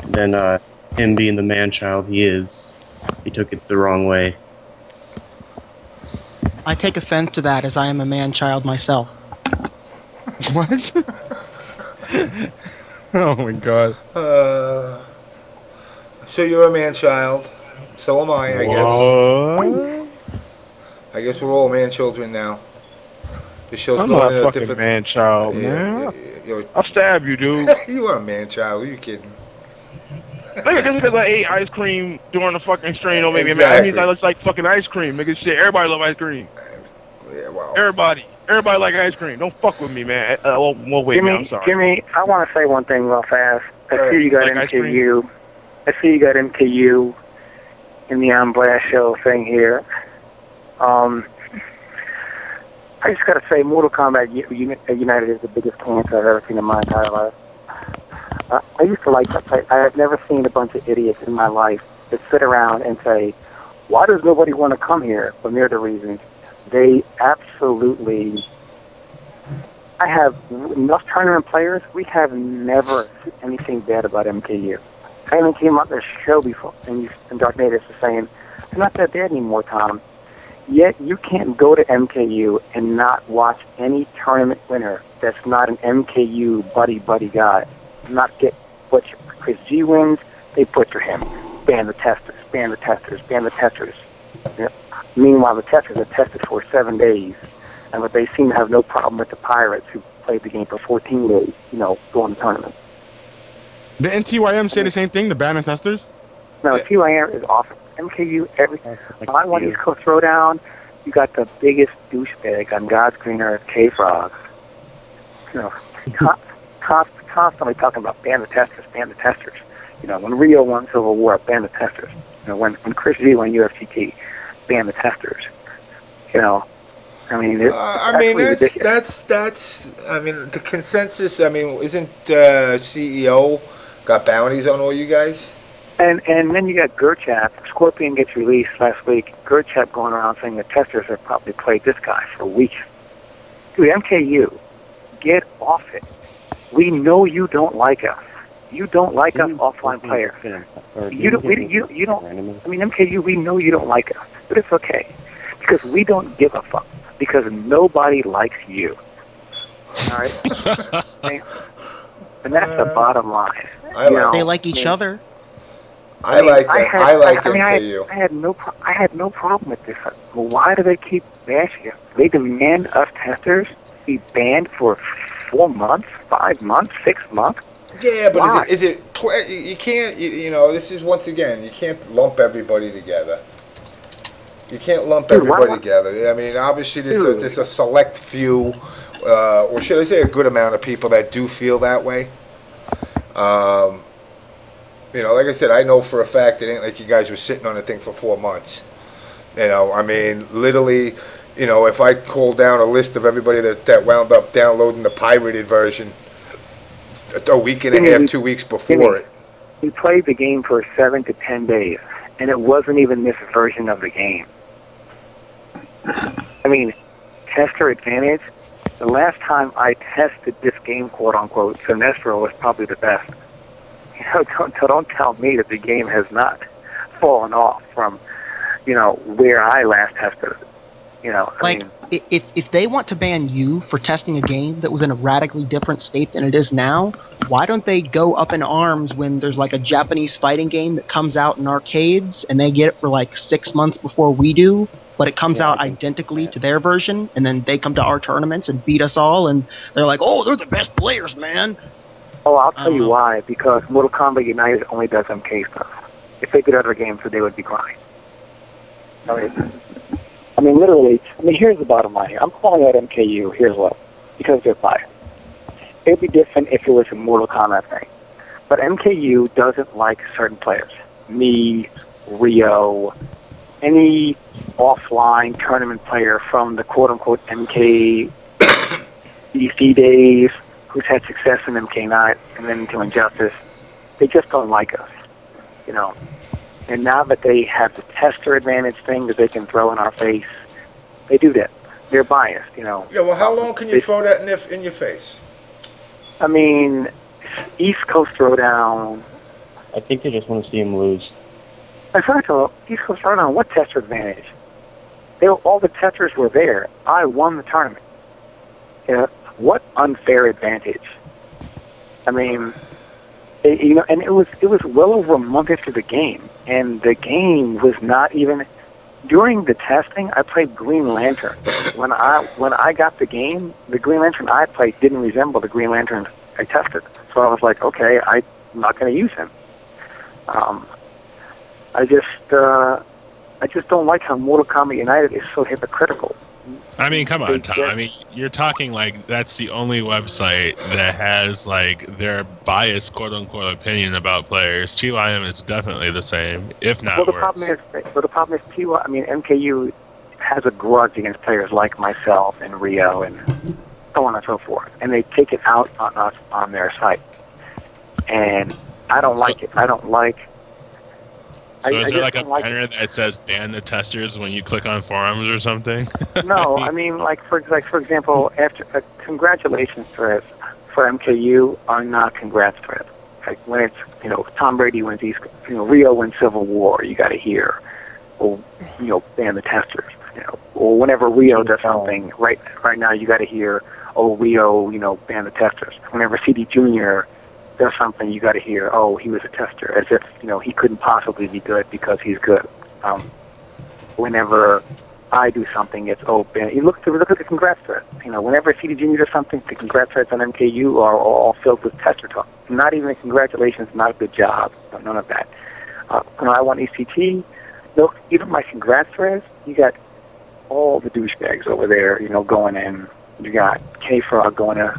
And then him being the man-child he is, he took it the wrong way. I take offense to that, as I am a man-child myself. What? Oh my god. So you're a man-child. So am I guess. I guess we're all man-children now. The show's I'm going not in a fucking different... man-child, man. I'll stab you, dude. You are a man-child. Are you kidding? Nigga, just because I ate ice cream during the fucking stream don't make me mad. Exactly. That means I look like fucking ice cream. Nigga, shit, everybody love ice cream. Yeah, wow. Everybody like ice cream. Don't fuck with me, man. Well, wait, Jimmy, man, I'm sorry. Jimmy, I want to say one thing real fast. I see you got Like ice MKU. I see you got MKU in the On Blast show thing here. I just got to say, Mortal Kombat United is the biggest cancer I've ever seen in my entire life. I used to like that play. I have never seen a bunch of idiots in my life that sit around and say, why does nobody want to come here? When they're the reason. They absolutely... I have enough tournament players. We have never seen anything bad about MKU. I even came on this show before, and Dark Native was saying, they're not that bad anymore, Tom. Yet you can't go to MKU and not watch any tournament winner that's not an MKU buddy guy. Not get butcher. Chris G wins, they butcher him. Ban the testers, ban the testers, ban the testers. Yeah. Meanwhile, the testers are tested for 7 days, but they seem to have no problem with the Pirates who played the game for 14 days, during the tournament. The NTYM say the same thing, the ban and testers? No, TYM is awesome. MKU, everything. I want East Coast Throwdown. You got the biggest douchebag on God's green earth, K-Frog. Constantly talking about ban the testers, ban the testers. When Rio won Civil War, ban the testers. When Chris G won UFCT, ban the testers. That's the consensus. Isn't CEO got bounties on all you guys? And then you got Gerchap. Scorpion gets released last week. Gerchap going around saying the testers have probably played this guy for weeks. Dude, MKU, get off it. We know you don't like us. You don't like us offline players. You don't. MKU, we know you don't like us, but it's okay because we don't give a fuck because nobody likes you. All right, and that's the bottom line. They like each other. I like MKU. I had no problem with this. Well, why do they keep bashing us? They demand us testers be banned for 4 months, 5 months, 6 months. Yeah, but is it you can't, this is, once again, you can't lump everybody together. You can't lump everybody together. Obviously there's a select few, or should I say a good amount of people that do feel that way. Like I said, I know for a fact it ain't like you guys were sitting on the thing for 4 months. Literally, if I call down a list of everybody that wound up downloading the pirated version a week and a half, 2 weeks before it. We played the game for 7 to 10 days, and it wasn't even this version of the game. Tester advantage. The last time I tested this game, quote unquote, Sinestro was probably the best. Don't tell me that the game has not fallen off from, where I last tested it. If they want to ban you for testing a game that was in a radically different state than it is now, why don't they go up in arms when there's like a Japanese fighting game that comes out in arcades and they get it for like 6 months before we do, but it comes out identically to their version, and then they come to our tournaments and beat us all, and they're like, oh, they're the best players, man. Oh, I'll tell you why. Because Mortal Kombat United only does MK stuff. If they did other games, they would be crying. Literally, here's the bottom line here. I'm calling out MKU. Here's what. Because they're biased. It would be different if it was a Mortal Kombat thing. But MKU doesn't like certain players. Me, Rio, any offline tournament player from the quote-unquote MK DC days who's had success in MK9 and then into Injustice, they just don't like us, And now that they have the tester advantage thing that they can throw in our face, they do that. They're biased, Yeah, well, how long can you throw that in your face? East Coast Throwdown. I think they just want to see him lose. First of all, East Coast Throwdown, what tester advantage? all the testers were there. I won the tournament. You know, what unfair advantage? I mean, and it was well over a month after the game, and the game was not even. During the testing, I played Green Lantern. When I got the game, the Green Lantern I played didn't resemble the Green Lantern I tested. So I was like, okay, I'm not going to use him. I just don't like how Mortal Kombat United is so hypocritical. I mean, come on, Tom. I mean, you're talking like that's the only website that has like their biased, quote unquote, opinion about players. TYM is definitely the same, if not worse. The problem is TY. I mean, MKU has a grudge against players like myself and Rio and so on and so forth, and they take it out on us on their site. And I don't like it. I don't like. So is there like a banner that says "ban the testers" when you click on forums or something? No, I mean, for example, after congratulations threads for MKU are not congrats threads. Like when it's Tom Brady wins Rio wins Civil War, you got to hear, or ban the testers. Or whenever Rio does something right now, you got to hear, oh Rio, ban the testers. Whenever CD Jr. does something, you got to hear, oh, he was a tester, as if he couldn't possibly be good because he's good. Whenever I do something, it's open. You look at the congrats threads. Whenever CD Jr. does something, the congrats threads on MKU are all filled with tester talk. Not even a congratulations, not a good job, none of that. When I won ECT, look, even my congrats threads, you got all the douchebags over there, going in. You got K-Frog going to.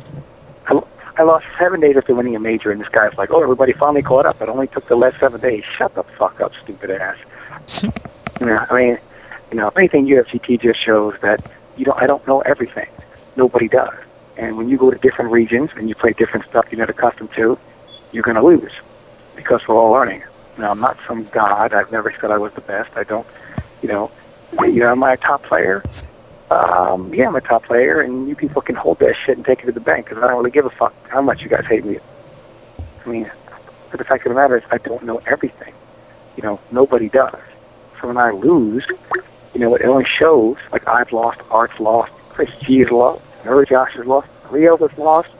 I lost 7 days after winning a major, and this guy's like, oh, everybody finally caught up. It only took the last 7 days. Shut the fuck up, stupid ass. I mean, if anything, UFCT just shows that I don't know everything. Nobody does. And when you go to different regions and you play different stuff you're not accustomed to, you're going to lose because we're all learning. Now, I'm not some god. I've never said I was the best. I don't, am I a top player? Yeah, I'm a top player, and you people can hold that shit and take it to the bank because I don't really give a fuck how much you guys hate me. I mean, but the fact of the matter is I don't know everything. Nobody does. So when I lose, it only shows, like I've lost, Art's lost, Chris G is lost, Josh has lost, Rio was lost.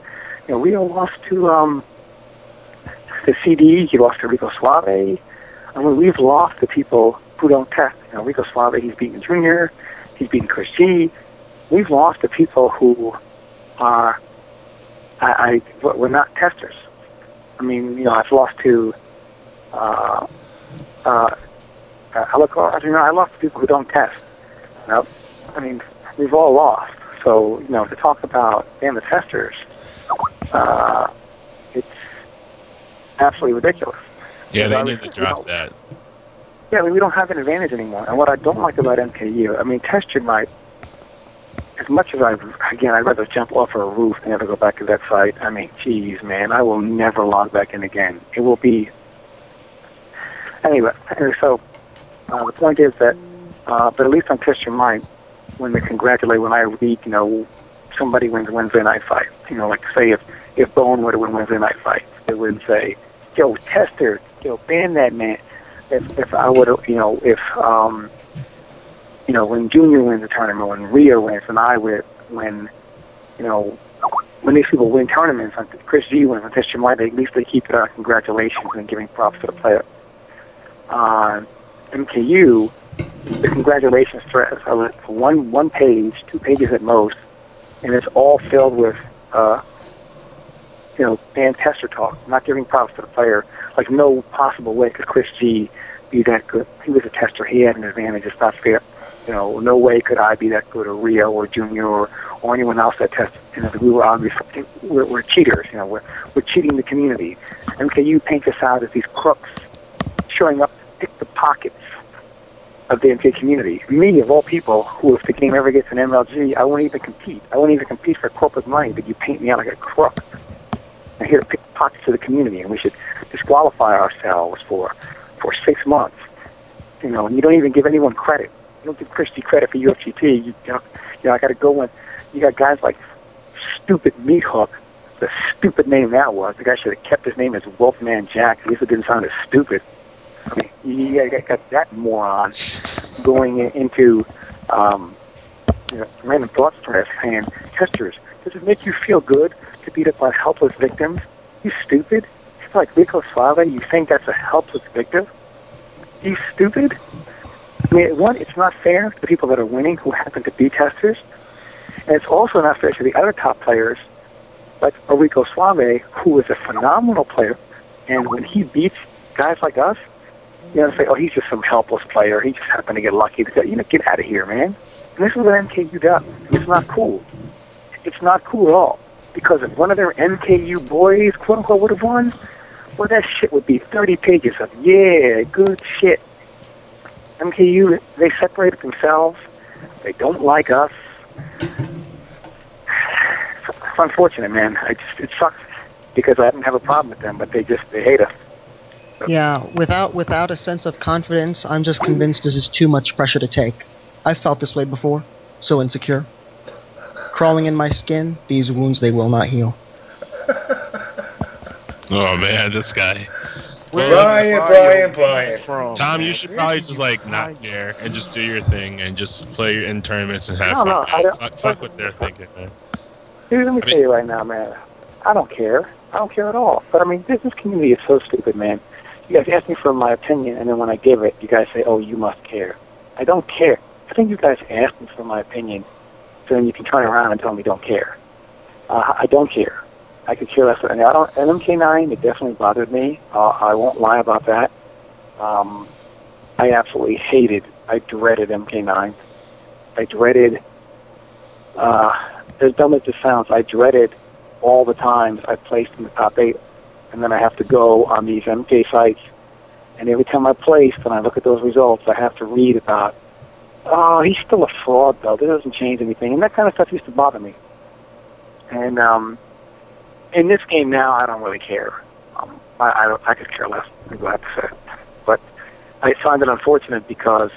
Rio lost to the CD, he lost to Rico Suave. I mean, we've lost to people who don't test. Rico Suave, he's beaten Junior. He's beaten Chris G. We've lost to people who are, we're not testers. I mean, I've lost to, I lost to people who don't test. I mean, we've all lost. So, to talk about the testers, it's absolutely ridiculous. Yeah, they need to drop that. Yeah, I mean, we don't have an advantage anymore. And what I don't like about MKU, I mean, Test Your Might, as much as I'd rather jump off a roof than ever go back to that site. I mean, geez, man, I will never log back in again. It will be... Anyway, so the point is that, but at least on Test Your Might, when I read, somebody wins Wednesday Night Fight, like say if Bone were to win Wednesday Night Fight, it would say, yo, Tester, ban that man. If I would have, when Junior wins the tournament, when Rio wins, and I win, when these people win tournaments, like Chris G wins, and Test Your Might, at least they keep congratulations and giving props to the player. MKU, the congratulations threads are one page, 2 pages at most, and it's all filled with, banned tester talk, not giving props to the player. Like, no possible way could Chris G be that good. He was a tester. He had an advantage. It's not fair. No way could I be that good, or Rio, or Junior, or anyone else that tested. We were obviously, we're cheaters. We're cheating the community. MKU paints us out as these crooks showing up to pick the pockets of the MK community. Me, of all people, who if the game ever gets an MLG, I won't even compete. I won't even compete for corporate money, but you paint me out like a crook. I'm here to pick pockets of the community, and we should disqualify ourselves for 6 months. And you don't even give anyone credit. You don't give Christy credit for UFGT. I got to go in. You got guys like Stupid Meat Hook. The stupid name that was. The guy should have kept his name as Wolfman Jack. At least it didn't sound as stupid. I mean, you got that moron going into random thoughts for saying, testers, does it make you feel good to beat up on helpless victims? You stupid. It's like Rico Suave, you think that's a helpless victim? You stupid. I mean, one, it's not fair to the people that are winning who happen to be testers. And it's also not fair to the other top players, like Rico Suave, who is a phenomenal player. And when he beats guys like us, say, oh, he's just some helpless player. He just happened to get lucky. Get out of here, man. And this is what MKU does. And it's not cool. It's not cool at all. Because if one of their MKU boys, quote-unquote, would have won, well, that shit would be 30 pages of, yeah, good shit. MKU, they separated themselves. They don't like us. It's unfortunate, man. It sucks because I didn't have a problem with them, but they hate us. Yeah, without a sense of confidence, I'm just convinced this is too much pressure to take. I've felt this way before, so insecure. Crawling in my skin, these wounds they will not heal. Oh man, this guy. Brian. Tom, you should probably just not care and just do your thing and just play in tournaments and have fun. Fuck what they're thinking, man. Dude, let me tell you right now, man. I don't care. I don't care at all. But I mean, this community is so stupid, man. You guys ask me for my opinion, and then when I give it, you guys say, oh, you must care. I don't care. I think you guys asked me for my opinion, so then you can turn around and tell me don't care. I don't care. I could care less. And MK9, it definitely bothered me. I won't lie about that. I absolutely I dreaded MK9. I dreaded, as dumb as it sounds, I dreaded all the times I placed in the top 8. And then I have to go on these MK sites, and every time I placed and I look at those results, I have to read about, oh, he's still a fraud, though. That doesn't change anything. And that kind of stuff used to bother me. And in this game now, I don't really care. I could care less, I'm glad to say. But I find it unfortunate because,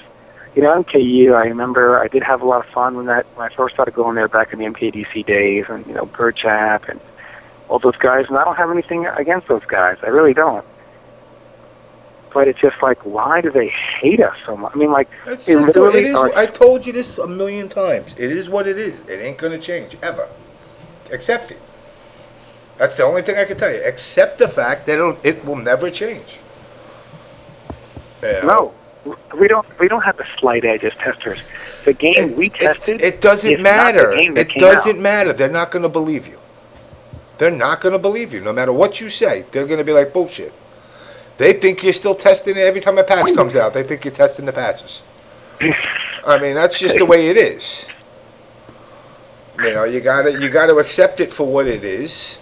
MKU, I remember I did have a lot of fun when I first started going there back in the MKDC days, and, Gerchap and all those guys, and I don't have anything against those guys. I really don't. But it's just like, why do they hate us so much? I mean, I told you this a million times. It is what it is. It ain't going to change, ever. Accept it. That's the only thing I can tell you. Accept the fact that it will never change. No. We don't have the slight edge as testers. The game we tested... It doesn't matter. It doesn't matter. They're not going to believe you. They're not going to believe you. No matter what you say, they're going to be like, bullshit. They think you're still testing it every time a patch comes out. They think you're testing the patches. I mean, that's just the way it is. You gotta accept it for what it is.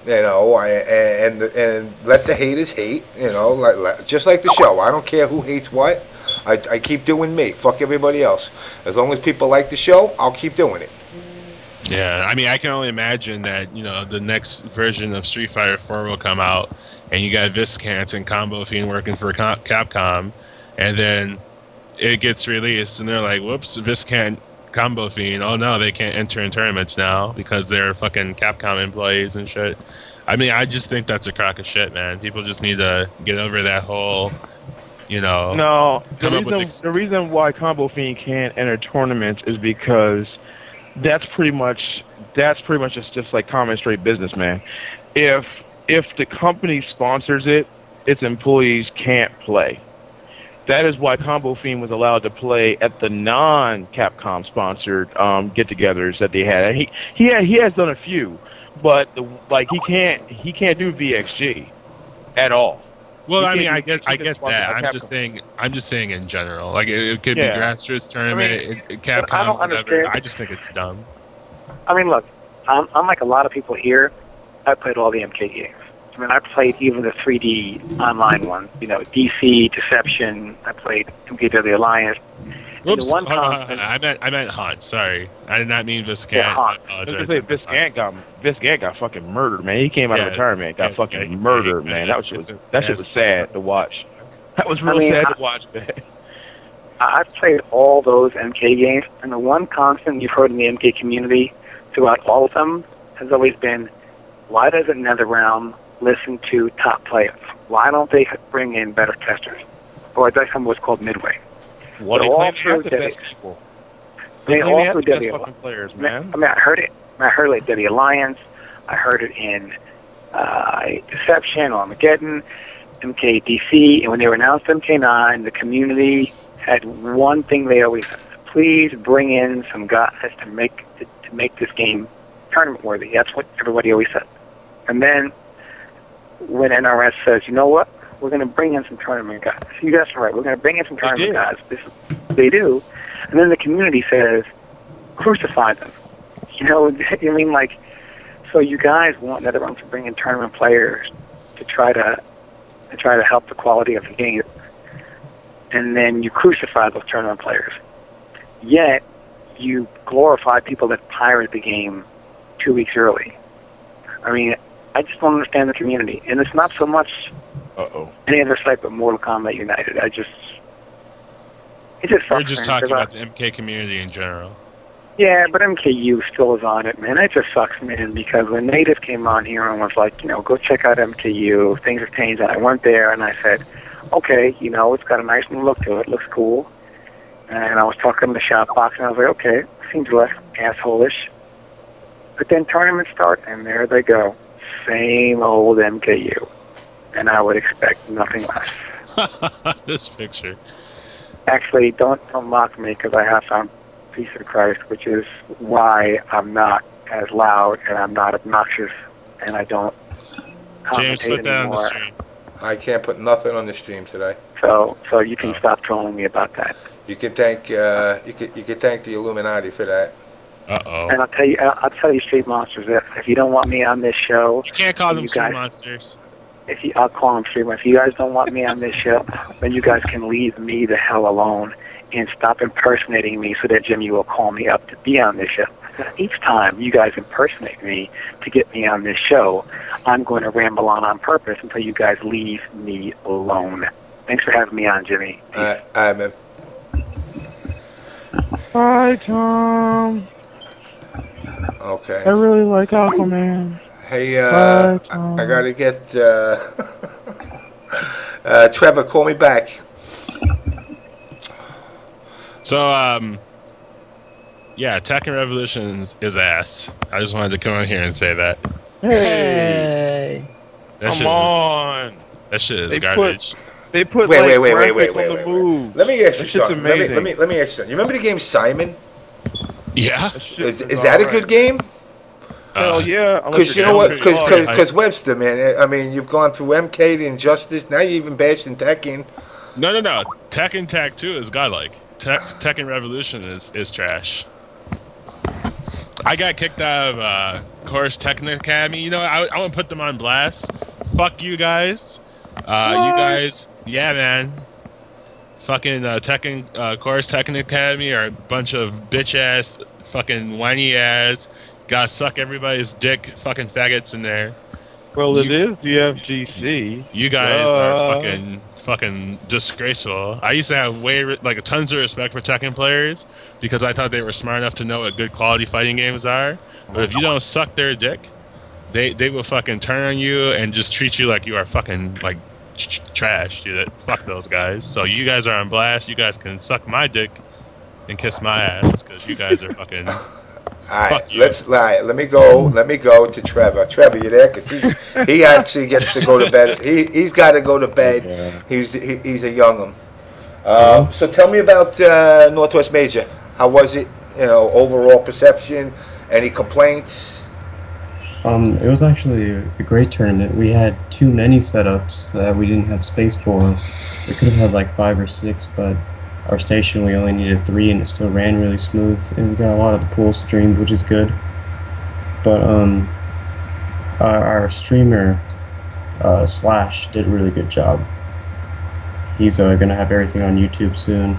And let the haters hate. Just like the show. I don't care who hates what. I keep doing me. Fuck everybody else. As long as people like the show, I'll keep doing it. Yeah, I mean, I can only imagine that, the next version of Street Fighter 4 will come out, and you got Viscant and Combo Fiend working for Capcom, and then it gets released, and they're like, whoops, Viscant, Combo Fiend, oh no, they can't enter in tournaments now because they're fucking Capcom employees and shit. I mean, I just think that's a crock of shit, man. People just need to get over that whole, No, the reason why Combo Fiend can't enter tournaments is because that's pretty much just like common straight business, man. If the company sponsors it, its employees can't play. That is why Combo Fiend was allowed to play at the non-Capcom sponsored get-togethers that they had. He has done a few, but he can't do VXG at all. Well, I mean, I get that. I'm just saying in general. Like it could be grassroots tournament, Capcom, whatever. I just think it's dumb. I mean, look, I'm like a lot of people here. I played all the MK games. I mean, I played even the 3D online ones. DC, Deception. I played MKW Alliance. Whoops! I meant Hunt. Sorry, I did not mean Viscant. Yeah, Hunt. I was gonna say Viscant got fucking murdered, man. He came out of retirement, got fucking murdered, man. That shit was sad to watch. That was really sad to watch, man. I've played all those MK games, and the one constant you've heard in the MK community throughout all of them has always been, why doesn't NetherRealm listen to top players? Why don't they bring in better testers? Or as I remember what's called Midway. What are you claiming? They all through Debbie players, man. I mean, I heard it. I heard it like Debbie Alliance. I heard it in Deception, Armageddon, MKDC, and when they were announced MK9, the community had one thing they always said: please bring in some guys to make this game tournament worthy. That's what everybody always said. And then when NRS says, you know what, we're going to bring in some tournament guys. You guys are right. We're going to bring in some tournament guys. They do. And then the community says, crucify them. You know, I mean, like, so you guys want NetherRealm to bring in tournament players to try to help the quality of the game, and then you crucify those tournament players. Yet you glorify people that pirate the game 2 weeks early. I mean, I just don't understand the community, and it's not so much any other site but Mortal Kombat United. It just We're just talking about the MK community in general. Yeah, but MKU still is on it, man. It just sucks, man, because when Native came on here and was like, you know, go check out MKU, things have changed, and I went there and I said, okay, you know, it's got a nice new look to it, looks cool. And I was talking to the shop box, and I was like, okay, seems less asshole-ish. But then tournaments start, and there they go. Same old MKU. And I would expect nothing less. This picture. Actually, don't mock me, because I have found Peace of Christ, which is why I'm not as loud and I'm not obnoxious and I don't James, put that on the stream. I can't put nothing on the stream today. So you can stop trolling me about that. You can thank you can thank the Illuminati for that. And I'll tell you, Street Monsters, if you don't want me on this show, you can't call them Street Monsters. I'll call them Street Monsters. If you guys don't want me on this show, then you guys can leave me the hell alone and stop impersonating me so that Jimmy will call me up to be on this show. Each time you guys impersonate me to get me on this show, I'm going to ramble on purpose until you guys leave me alone. Thanks for having me on, Jimmy. All right, man. Bye, Tom. Okay. I really like Aquaman. Hey, I gotta get Trevor, call me back. So, yeah, Tekken Revolutions is ass. I just wanted to come on here and say that. Hey! Come on! That shit is garbage. They put wait. Let me ask you something. Let me ask you something. You remember the game Simon? Yeah. Is that a good game? Hell yeah. Because you know what? Because Webster, man. I mean, you've gone through MK to Injustice. Now you're even bashing Tekken. No. Tekken Tag 2 is godlike. Tekken Revolution is trash. I got kicked out of Chorus Tekken Academy. You know, I want to put them on blast. Fuck you guys. You guys, yeah, man. Fucking Tekken Chorus Tekken Academy are a bunch of bitch ass, fucking whiny ass. Gotta suck everybody's dick, fucking faggots in there. Well, it is the FGC. You guys are fucking disgraceful. I used to have tons of respect for Tekken players because I thought they were smart enough to know what good quality fighting games are. But if you don't suck their dick, they will fucking turn on you and just treat you like you are fucking like trash, dude. Fuck those guys. So you guys are on blast. You guys can suck my dick and kiss my ass because you guys are fucking. Alright, let me go to Trevor. Trevor, you there? Because he actually gets to go to bed. He's got to go to bed. Yeah. He's a young'un. So tell me about Northwest Major. How was it? You know, overall perception. Any complaints? It was actually a great tournament. We had too many setups that we didn't have space for. We could have had like 5 or 6, but our station, we only needed 3, and it still ran really smooth, and we got a lot of the pools streamed, which is good. But our streamer Slash did a really good job. He's gonna have everything on YouTube soon,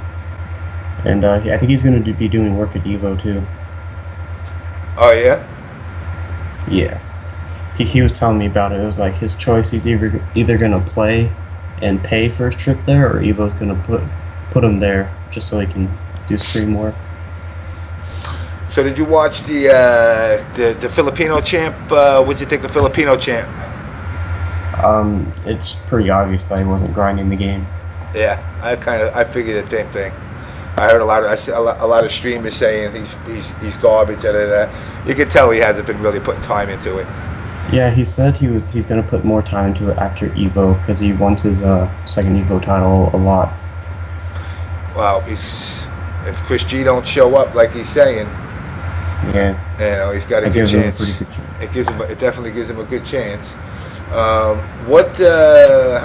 and I think he's gonna be doing work at Evo too. Oh yeah. Yeah. He was telling me about it. It was like his choice. He's either gonna play and pay for his trip there, or Evo's gonna put him there just so he can do stream work. So did you watch the Filipino champ? What'd you think of Filipino champ? It's pretty obvious that he wasn't grinding the game. Yeah, I figured the same thing. I heard a lot of streamers saying he's garbage. You can tell he hasn't been really putting time into it. Yeah, he said he's going to put more time into it after Evo because he wants his second Evo title a lot. Well, if Chris G don't show up like he's saying, yeah, he's got a good chance. It definitely gives him a good chance. How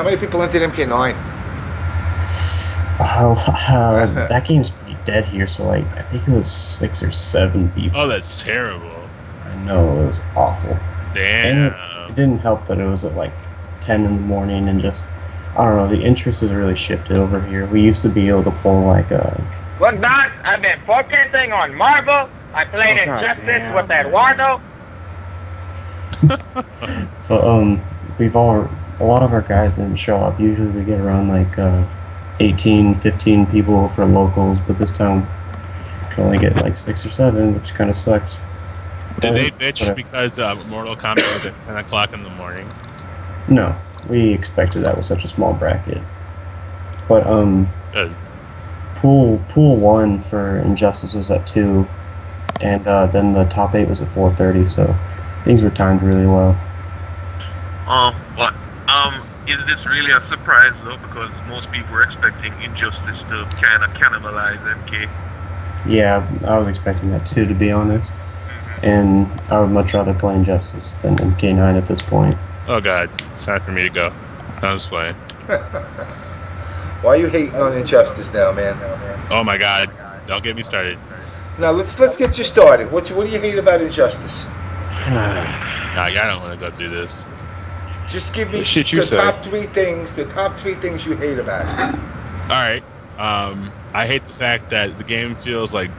many people entered MK9? That game's pretty dead here, so I think it was 6 or 7 people. Oh, that's terrible. I know, it was awful. Damn. And it didn't help that it was at 10 in the morning and just, I don't know, the interest has really shifted over here. We used to be able to pull Look, Don, I've been focusing on Marvel. I played Injustice with Eduardo. But a lot of our guys didn't show up. Usually we get around 18, 15 people for locals, but this time we can only get 6 or 7, which kind of sucks. Did they bitch because Mortal Kombat was at 10 o'clock in the morning? No, we expected that with such a small bracket. But Good. Pool 1 for Injustice was at 2, and then the top 8 was at 4:30, so things were timed really well. Is this really a surprise though? Because most people were expecting Injustice to kind of cannibalize MK. Yeah, I was expecting that too, to be honest. And I would much rather play Injustice than MK9 at this point. Oh god, it's time for me to go. I'm just playing. Why are you hating on Injustice now, man? Oh my god, don't get me started. Now let's get you started. What do you hate about Injustice? Nah, I don't want to go through this. Just give me the top 3 things. The top 3 things you hate about it. All right. I hate the fact that the game feels like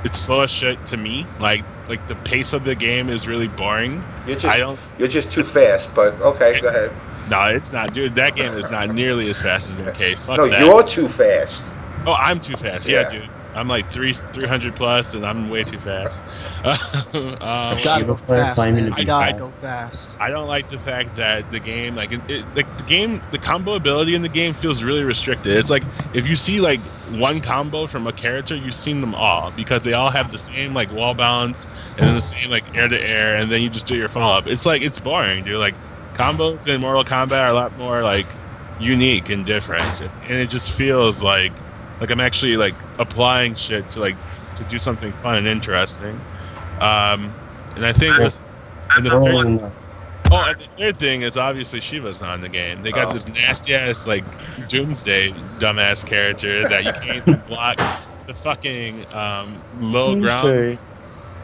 it's slow as shit to me. Like the pace of the game is really boring. You're just too fast. But okay, go ahead. No, it's not, dude. That game is not nearly as fast as MK. Fuck no, that. You're too fast. Oh, I'm too fast. Yeah, dude. I'm 300 plus, and I'm way too fast. I gotta go fast. I don't like the fact that the game, the combo ability in the game feels really restricted. It's like if you see one combo from a character, you've seen them all because they all have the same wall balance and then the same air to air, and then you just do your follow up. It's it's boring, dude. Combos in Mortal Kombat are a lot more unique and different, and it just feels like I'm actually applying shit to do something fun and interesting. And I think and the third thing is obviously Shiva's not in the game. They got this nasty ass Doomsday dumbass character that you can't even block the fucking low ground.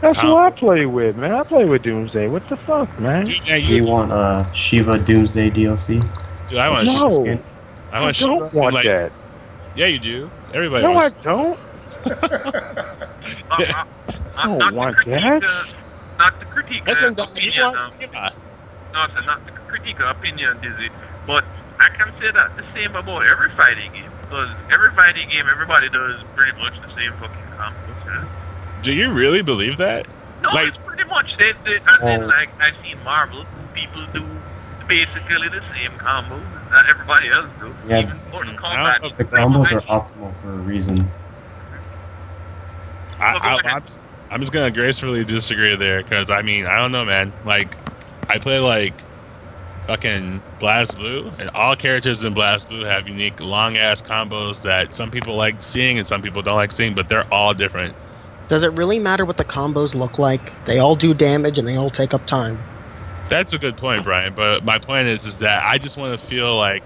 That's who I play with, man. I play with Doomsday. What the fuck, man? Dude, do you want Shiva Doomsday DLC? Dude, I want no. I don't want that. Yeah, you do. Everybody no, wants. I don't. I don't want that. Not to critique Listen, opinion. Not to critique opinion, Dizzy, but I can say that the same about every fighting game. Because every fighting game, everybody does pretty much the same fucking combos. Yeah? Do you really believe that? No, it's pretty much. I've seen Marvel, people do basically the same combos that everybody else do. Yeah, even Mortal Kombat. The combos are optimal for a reason. I'm just gonna gracefully disagree there because I don't know, man. I play fucking Blast Blue, and all characters in Blast Blue have unique long ass combos that some people like seeing and some people don't like seeing, but they're all different. Does it really matter what the combos look like? They all do damage and they all take up time. That's a good point, Brian. But my point is that I just want to feel I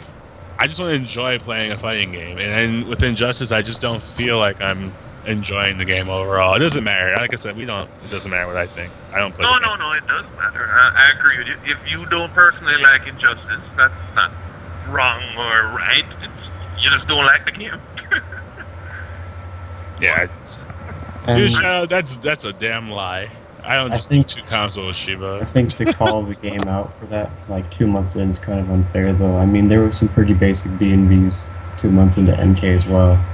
just want to enjoy playing a fighting game, and then with Injustice, I just don't feel like I'm enjoying the game overall. It doesn't matter. Like I said, it doesn't matter what I think. I don't play. No, it does matter. I agree with you. If you don't personally like Injustice, that's not wrong or right. You just don't like the game. Yeah, dude, that's a damn lie. I don't just do 2 consoles with Shiva. I think to call the game out for that 2 months in is kind of unfair, though. I mean, there were some pretty basic B&Bs 2 months into MK as well.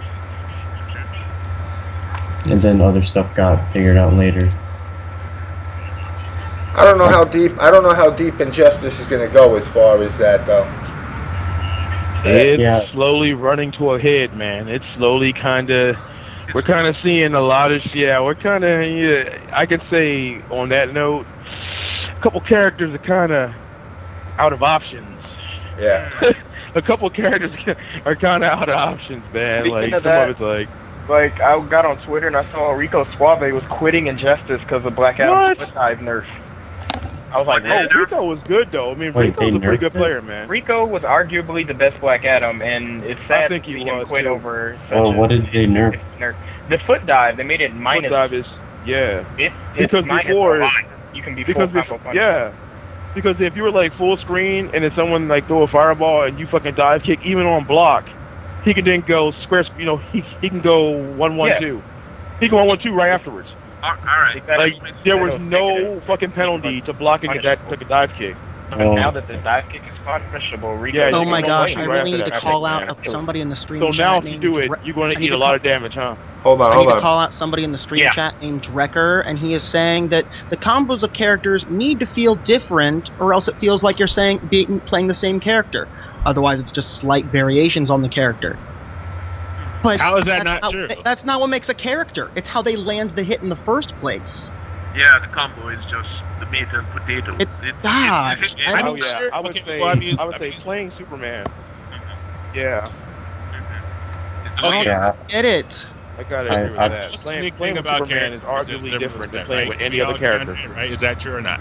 And then other stuff got figured out later. I don't know how deep Injustice is going to go as far as that, though. It's slowly running to a head, man. It's slowly kind of We're kind of seeing a lot of yeah. We're kind of I could say on that note, a couple characters are kind of out of options. Yeah. A couple characters are kind of out of options, man. Speaking like of some that, of it's like I got on Twitter and I saw Rico Suave was quitting Injustice because of Black Adam's foot dive nerf. I was like, oh, Rico was good though. I mean, Rico's a pretty good player, man. Rico was arguably the best Black Adam, and it's sad I think to he see him was, quit too. over. Oh, what did they nerf? The foot dive. They made it minus. Foot dive is it's because minus before a lot. You can be because full combo punch. yeah. Because if you were like full screen and then someone like throw a fireball and you fucking dive kick even on block, he can then go square. You know, he can go 1-1-2. He can 1-1-2 right afterwards. All right. Like there was no fucking penalty to blocking that took a dive kick. But now that the dive kick is punishable, Rico. Yeah, Oh my gosh, I right really need after to that. call out of somebody in the stream So chat now if you named do it, Dre- you're going I to need eat to a lot call- of damage, huh? Hold on, I hold need on. to call out somebody in the stream chat named Drecker, and he is saying that the combos of characters need to feel different, or else it feels like you're playing the same character. Otherwise, it's just slight variations on the character. But How is that that's not true? That's not what makes a character. It's how they land the hit in the first place. Yeah, the combo is just the meat and potato. It's gosh. Oh yeah, I would say playing Superman. Yeah. Okay. Yeah. Get it. I gotta agree with that. What's the Playing unique thing with about Superman is characters is arguably their different moveset, than playing right? with any We other all agree on character. that, right? Is that true or not?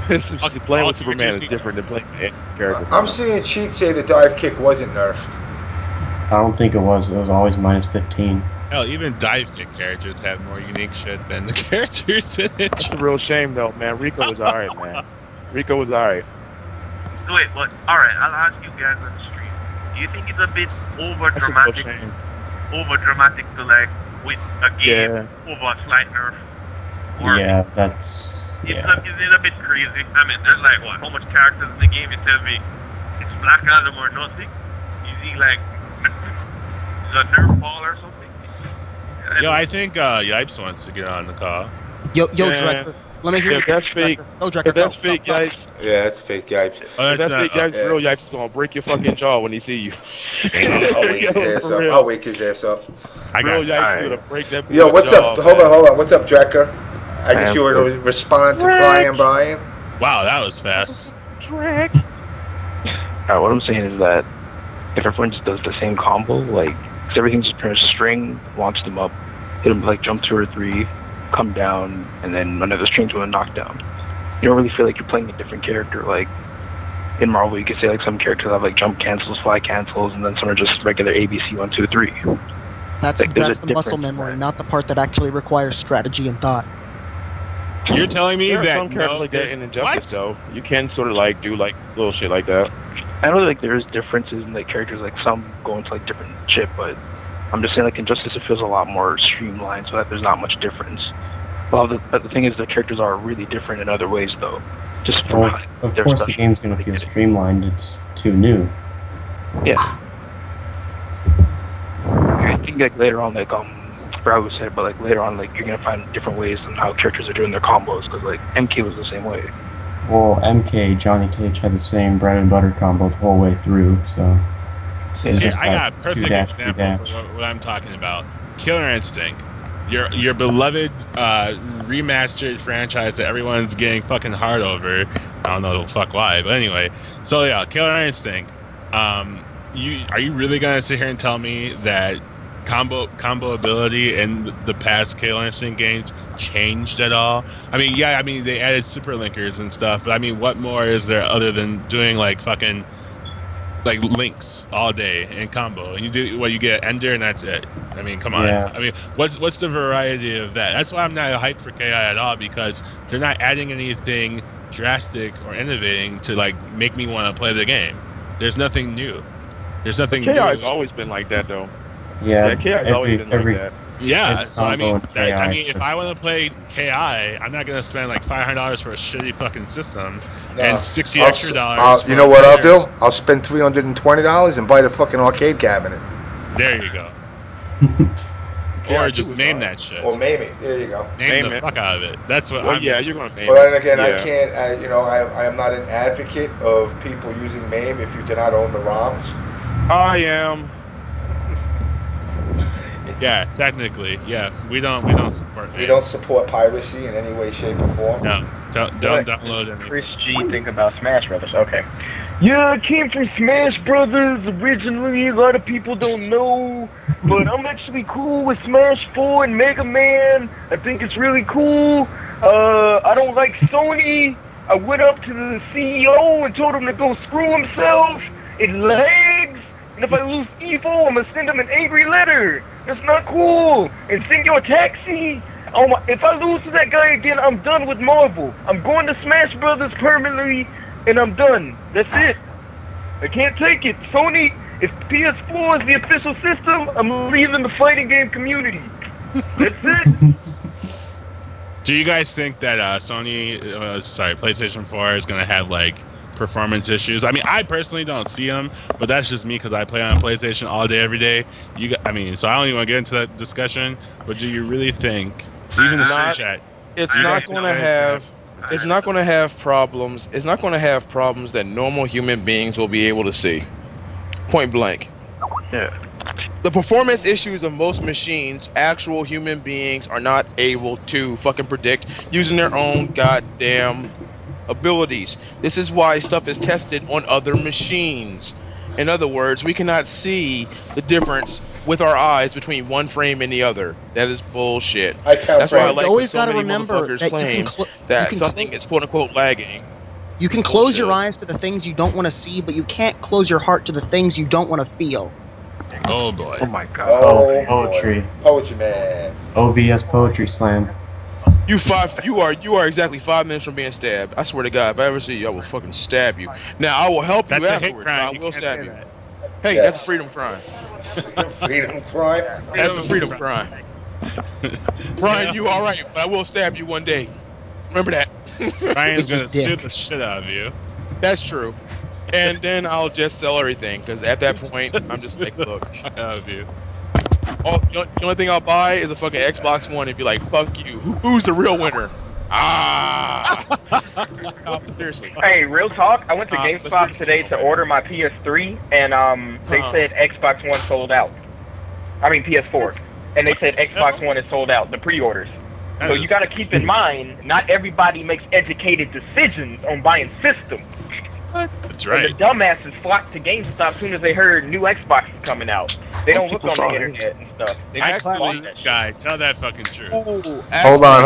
Playing with Superman is different than playing with any character. I'm seeing Cheat say the dive kick wasn't nerfed. I don't think it was. It was always minus 15. Hell, even dive kick characters have more unique shit than the characters in it. It's a real shame though, man. Rico was alright, man. Rico was alright. Wait, but alright, I'll ask you guys on the stream. Do you think it's a bit over dramatic to like with a game over a slight nerf? Or Yeah, that's... is Yeah. it a bit crazy? I mean, there's like what? How much characters in the game? You tell me it's Black Adam or nothing? Is he like the nerf ball or something? Yo, I think Yipes wants to get on the call. Yo, Drecker. Let me hear If that's fake, Go, Drecker. if that's go, fake, go. Yipes. Yeah, that's fake Yipes. If that's fake, Yipes, real Yipes is gonna break your fucking jaw when he see you. I'll wake his ass up. I'll wake his ass up. I Real got Yipes you. gonna break that Yo, boy's what's jaw, up? Hold man. on. What's up, Drecker? I guess you were to respond to Brian. Wow, that was fast. Drag. Alright, what I'm saying is that if everyone just does the same combo, like, 'cause everything's just pretty much string, launch them up, hit them like jump 2 or 3, come down, and then another string to a knockdown. You don't really feel like you're playing a different character. Like, in Marvel, you could say like some characters have like jump cancels, fly cancels, and then some are just regular ABC 1, 2, 3. That's Like, there's a the muscle difference memory, not the part that actually requires strategy and thought. You're telling me There are that some characters like that there's- in Injustice though. You can sort of like do like little shit like that. I know like there's differences in like characters, like some go into like different shit, but I'm just saying like Injustice it feels a lot more streamlined, so that there's not much difference. Well, but the thing is, the characters are really different in other ways, though. Just from Well, of course the game's going to feel streamlined. It's too new. Yeah. I think like later on, like Brad was said, but like later on, like you're gonna find different ways on how characters are doing their combos, because like MK was the same way. Well, MK, Johnny Cage had the same bread and butter combo the whole way through, so... It's just I got a like perfect 2-2-. example for what I'm talking about. Killer Instinct. Your beloved remastered franchise that everyone's getting fucking hard over. I don't know the fuck why, but anyway. So yeah, Killer Instinct. Are you really gonna sit here and tell me that combo ability in the past Killer Instinct games changed at all? I mean, yeah, they added super linkers and stuff, but I mean, what more is there other than doing like fucking like links all day in combo, and you do you get Ender and that's it. I mean, come on. Yeah. I mean, what's the variety of that? That's why I'm not hyped for KI at all, because they're not adding anything drastic or innovating to like make me want to play the game. There's nothing new. There's nothing KI new. has always been like that, though. Yeah, KI has always been like that. Yeah, every so I mean, combo in KI if I want to play KI, I'm not gonna spend like $500 for a shitty fucking system and $60 extra dollars. You know what I'll do? I'll spend $320 and buy the fucking arcade cabinet. There you go. Or just name that shit. Or name it. There you go. Name the fuck out of it. That's what. Well, yeah, you're gonna name But then it. again, I Yeah. can't. I am not an advocate of people using MAME if you do not own the ROMs. I am. Yeah, technically, yeah. We don't support. We don't support piracy in any way, shape, or form. No, don't download anything. Chris G think about Smash Brothers. Okay. Yeah, I came from Smash Brothers originally. A lot of people don't know, but I'm actually cool with Smash 4 and Mega Man. I think it's really cool. I don't like Sony. I went up to the CEO and told him to go screw himself. It lags. And if I lose Evo, I'm gonna send him an angry letter. That's not cool. And Senor Taxi. Oh my, if I lose to that guy again, I'm done with Marvel. I'm going to Smash Brothers permanently, and I'm done. That's it. I can't take it. Sony, if PS4 is the official system, I'm leaving the fighting game community. That's it. Do you guys think that PlayStation 4 is going to have like performance issues? I mean, I personally don't see them, but that's just me because I play on PlayStation all day, every day. So I don't even want to get into that discussion. But do you really think, even the stream chat, it's not going to have? It's not going to have problems. It's not going to have problems that normal human beings will be able to see. Point blank. Yeah. The performance issues of most machines, actual human beings are not able to fucking predict using their own goddamn abilities. This is why stuff is tested on other machines. In other words, we cannot see the difference with our eyes between one frame and the other. That is bullshit. That's why I like when so many motherfuckers claim that something is quote-unquote lagging. You can close your eyes to the things you don't want to see, but you can't close your heart to the things you don't want to feel. Oh boy. Oh my god. Poetry. Poetry man. OBS Poetry Slam. You are exactly 5 minutes from being stabbed. I swear to God, if I ever see you, I will fucking stab you. Now I will help you afterwards, but I will stab you. Hey, that's a freedom crime. Freedom crime? That's a freedom crime. Brian, you alright, but I will stab you one day. Remember that. Ryan's gonna sue the shit out of you. That's true. And then I'll just sell everything, because at that point, I'm just like, look. Of you. Oh, the only thing I'll buy is a fucking Xbox One and be like, fuck you. Who's the real winner? Oh, seriously. Hey, real talk. I went to GameStop today to order my PS3, and they said Xbox One sold out. I mean PS4, and they said Xbox One is sold out. The pre-orders. So you got to keep in mind, not everybody makes educated decisions on buying systems. That's right. And the dumbasses flocked to GameStop as soon as they heard new Xbox is coming out. They don't look on the internet and stuff. They I clown this guy. Tell that fucking truth. Hold on.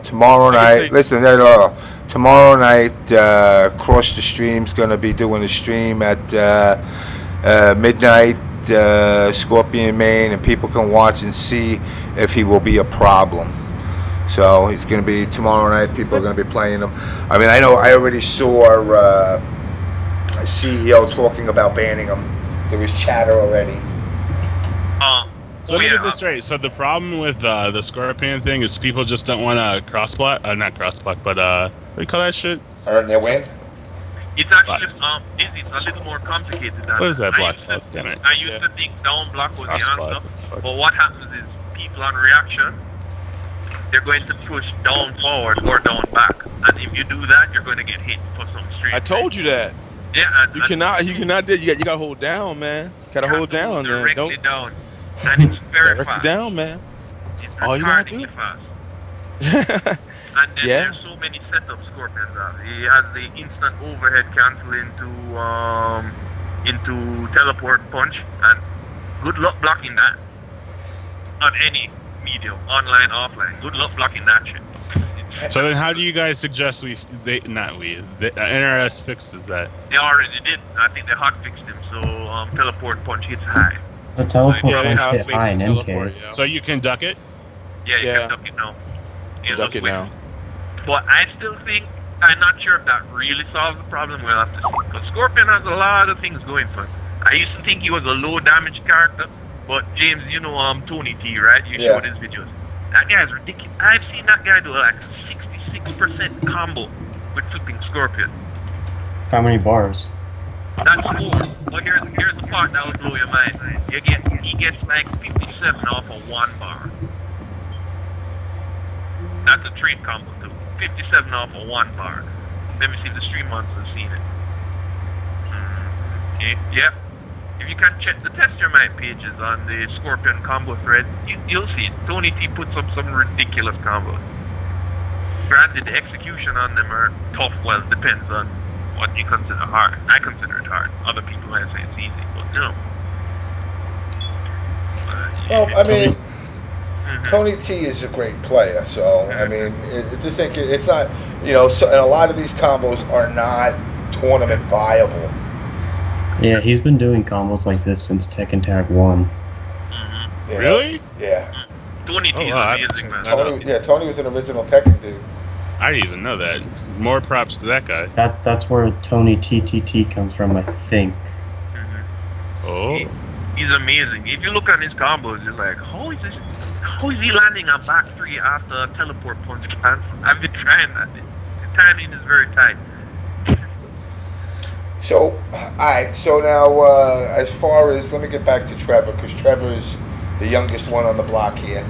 Tomorrow night, listen, tomorrow night, Cross the Stream's gonna be doing a stream at midnight, Scorpion Main, and people can watch and see if he will be a problem. So he's going to be tomorrow night. People are going to be playing him. I mean, I know I already saw a CEO talking about banning him. There was chatter already. So let me get this straight. So the problem with the Scorpion thing is people just don't want to cross-plot. Not cross-plot, but what do you call that shit? Earn their win? It's actually it's a little more complicated than that. What is that block? Damn it. I used to think down block was the answer, but what happens is people on reaction, they're going to push down forward or down back, and if you do that, you're going to get hit for some street. I told you that. Yeah, you cannot do. You got to hold down, man. You got to hold down, man. Directly down, and it's very fast. Down, man. It's all you gotta do. Fast. And then there's so many setups Scorpions have. He has the instant overhead cancel into teleport punch, and good luck blocking that on any medium, online, offline. Good luck blocking that shit. So then, how do you guys suggest the NRS fixes that? They already did. I think they hot fixed him, so teleport punch hits high. The teleport punch hit high in MK. Yeah. So you can duck it? Yeah, you can duck it now. Duck it now. But I still think, I'm not sure if that really solves the problem. We'll have to see. Because Scorpion has a lot of things going for him. I used to think he was a low damage character, but James, you know Tony T, right? You showed his videos. That guy's ridiculous. I've seen that guy do like a 66% combo with flipping Scorpion. How many bars? That's 4. Well, here's the part that will blow your mind. He gets like 57 off of 1 bar. That's a trade combo too. 57 off of 1 bar. Let me see if the stream monsters have seen it. Okay, yep. if you can check the Test Your Might pages on the Scorpion combo thread, you'll see Tony T puts up some ridiculous combos. Granted, the execution on them are tough. Well, it depends on what you consider hard. I consider it hard. Other people might say it's easy, but no. Well, I mean, Tony T is a great player, so I mean, it's not, you know, so, and a lot of these combos are not tournament viable. Yeah, he's been doing combos like this since Tekken Tag 1. Yeah. Really? Yeah. Tony T is amazing, man. Tony was an original Tekken dude. I didn't even know that. More props to that guy. That's where Tony TTT comes from, I think. Oh. He's amazing. If you look at his combos, it's like, how is he landing on back three after a teleport punch cancel? I've been trying that. The timing is very tight. So, alright, so now, as far as, let me get back to Trevor, because Trevor is the youngest one on the block here.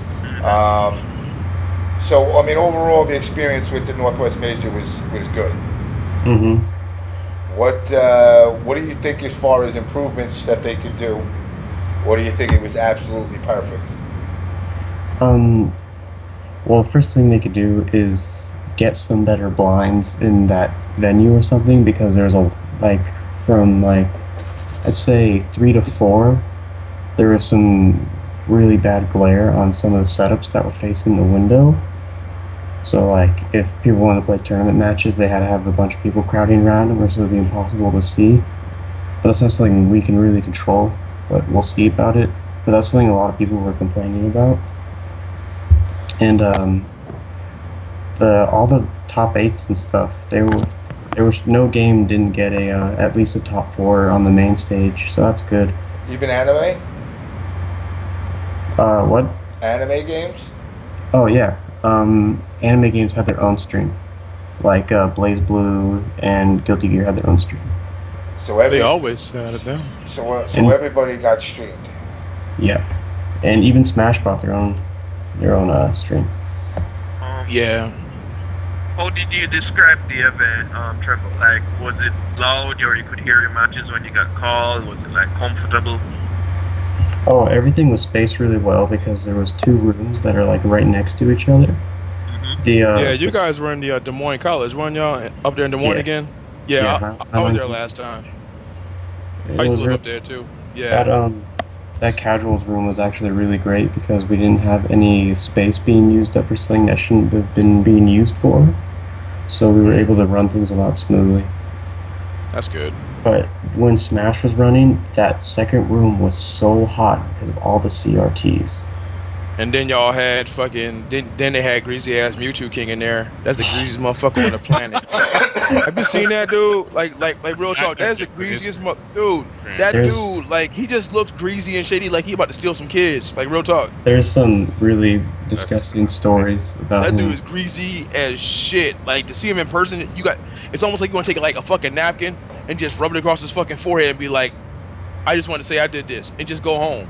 So, I mean, overall, the experience with the Northwest Major was good. Mm-hmm. What do you think as far as improvements that they could do? Or do you think it was absolutely perfect? Well, first thing they could do is get some better blinds in that venue or something, because there's from I'd say 3 to 4, there was some really bad glare on some of the setups that were facing the window. So if people wanted to play tournament matches, they had to have a bunch of people crowding around them, or so it would be impossible to see. But that's not something we can really control, but we'll see about it. But that's something a lot of people were complaining about. And all the top 8s and stuff, there was no game didn't get at least a top 4 on the main stage, so that's good. Even anime? What? Anime games? Oh yeah. Anime games had their own stream. Like Blaze Blue and Guilty Gear had their own stream. So they always had it down. So everybody got streamed. Yeah, and even Smash brought their own stream. Yeah. How did you describe the event, Trevor? Like, was it loud, or you could hear your matches when you got called? Was it comfortable? Oh, everything was spaced really well because there was 2 rooms that are right next to each other. Mm-hmm. You guys were in the Des Moines College, weren't y'all? Up there in Des Moines again? Yeah, I was there last time. I used to live up there too. Yeah. That casuals room was actually really great because we didn't have any space being used up for something that shouldn't have been being used for. So we were able to run things a lot smoothly. That's good. But when Smash was running, that second room was so hot because of all the CRTs. And then y'all had then they had greasy ass Mewtwo King in there. That's the greasiest motherfucker on the planet. Have you seen that dude? Like real talk. That's the greasiest dude. That dude, he just looked greasy and shady, like he about to steal some kids. Like real talk. There's some really disgusting stories about that him. dude is greasy as shit. Like to see him in person, it's almost like you want to take a fucking napkin and just rub it across his fucking forehead and be like, I just want to say I did this and just go home.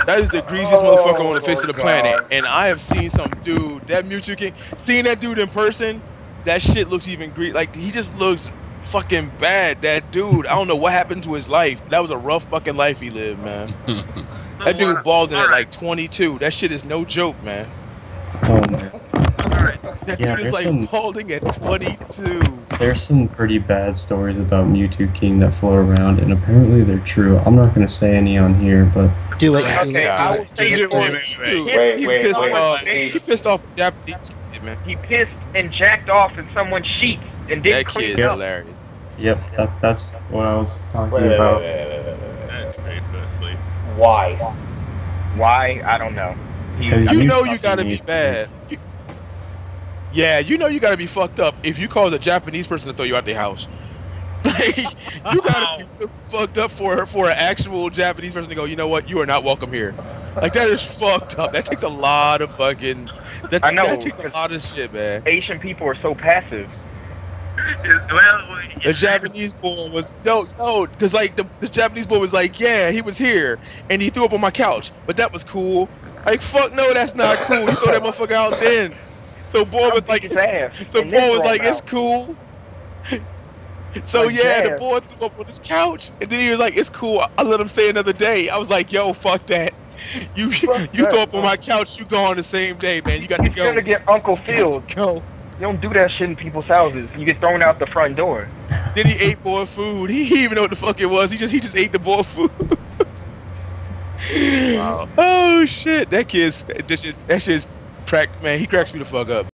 That is the greasiest motherfucker on the face of the planet. And I have seen some dude, that Mewtwo King, seeing that dude in person, that shit looks even he just looks fucking bad. That dude, I don't know what happened to his life. That was a rough fucking life he lived, man. That dude balding at 22. That shit is no joke, man. Oh man. That dude is balding at 22. There's some pretty bad stories about Mewtwo King that float around, and apparently they're true. I'm not going to say any on here, but... Do it. Okay, I will say He pissed off the Japanese kid, man. He pissed and jacked off in someone's sheets and didn't clean it up. That kid's hilarious. Yep, that's what I was talking about. That's pretty filthy. Why? Why? I don't know. You know you gotta be bad. Yeah, you know you gotta be fucked up if you cause a Japanese person to throw you out their house. You gotta be fucked up for an actual Japanese person to go, you know what, you are not welcome here. That is fucked up. That takes a lot of fucking... That takes a lot of shit, man. Asian people are so passive. The Japanese boy was... No, because the Japanese boy was like, yeah, he was here, and he threw up on my couch, but that was cool. Fuck no, that's not cool. You throw that motherfucker out then. So boy was like, it's cool. So Like, yeah, the damn. boy threw up on his couch, and then he was like, "It's cool. I let him stay another day." I was like, "Yo, fuck that. You throw up on my couch. You go on the same day, man. You got to You go." should get Uncle Phil. Go. You don't do that shit in people's houses. You get thrown out the front door. Then he ate boy food. He didn't even know what the fuck it was. He just ate the boy food. Wow. Oh shit, that shit's crack, man. He cracks me the fuck up.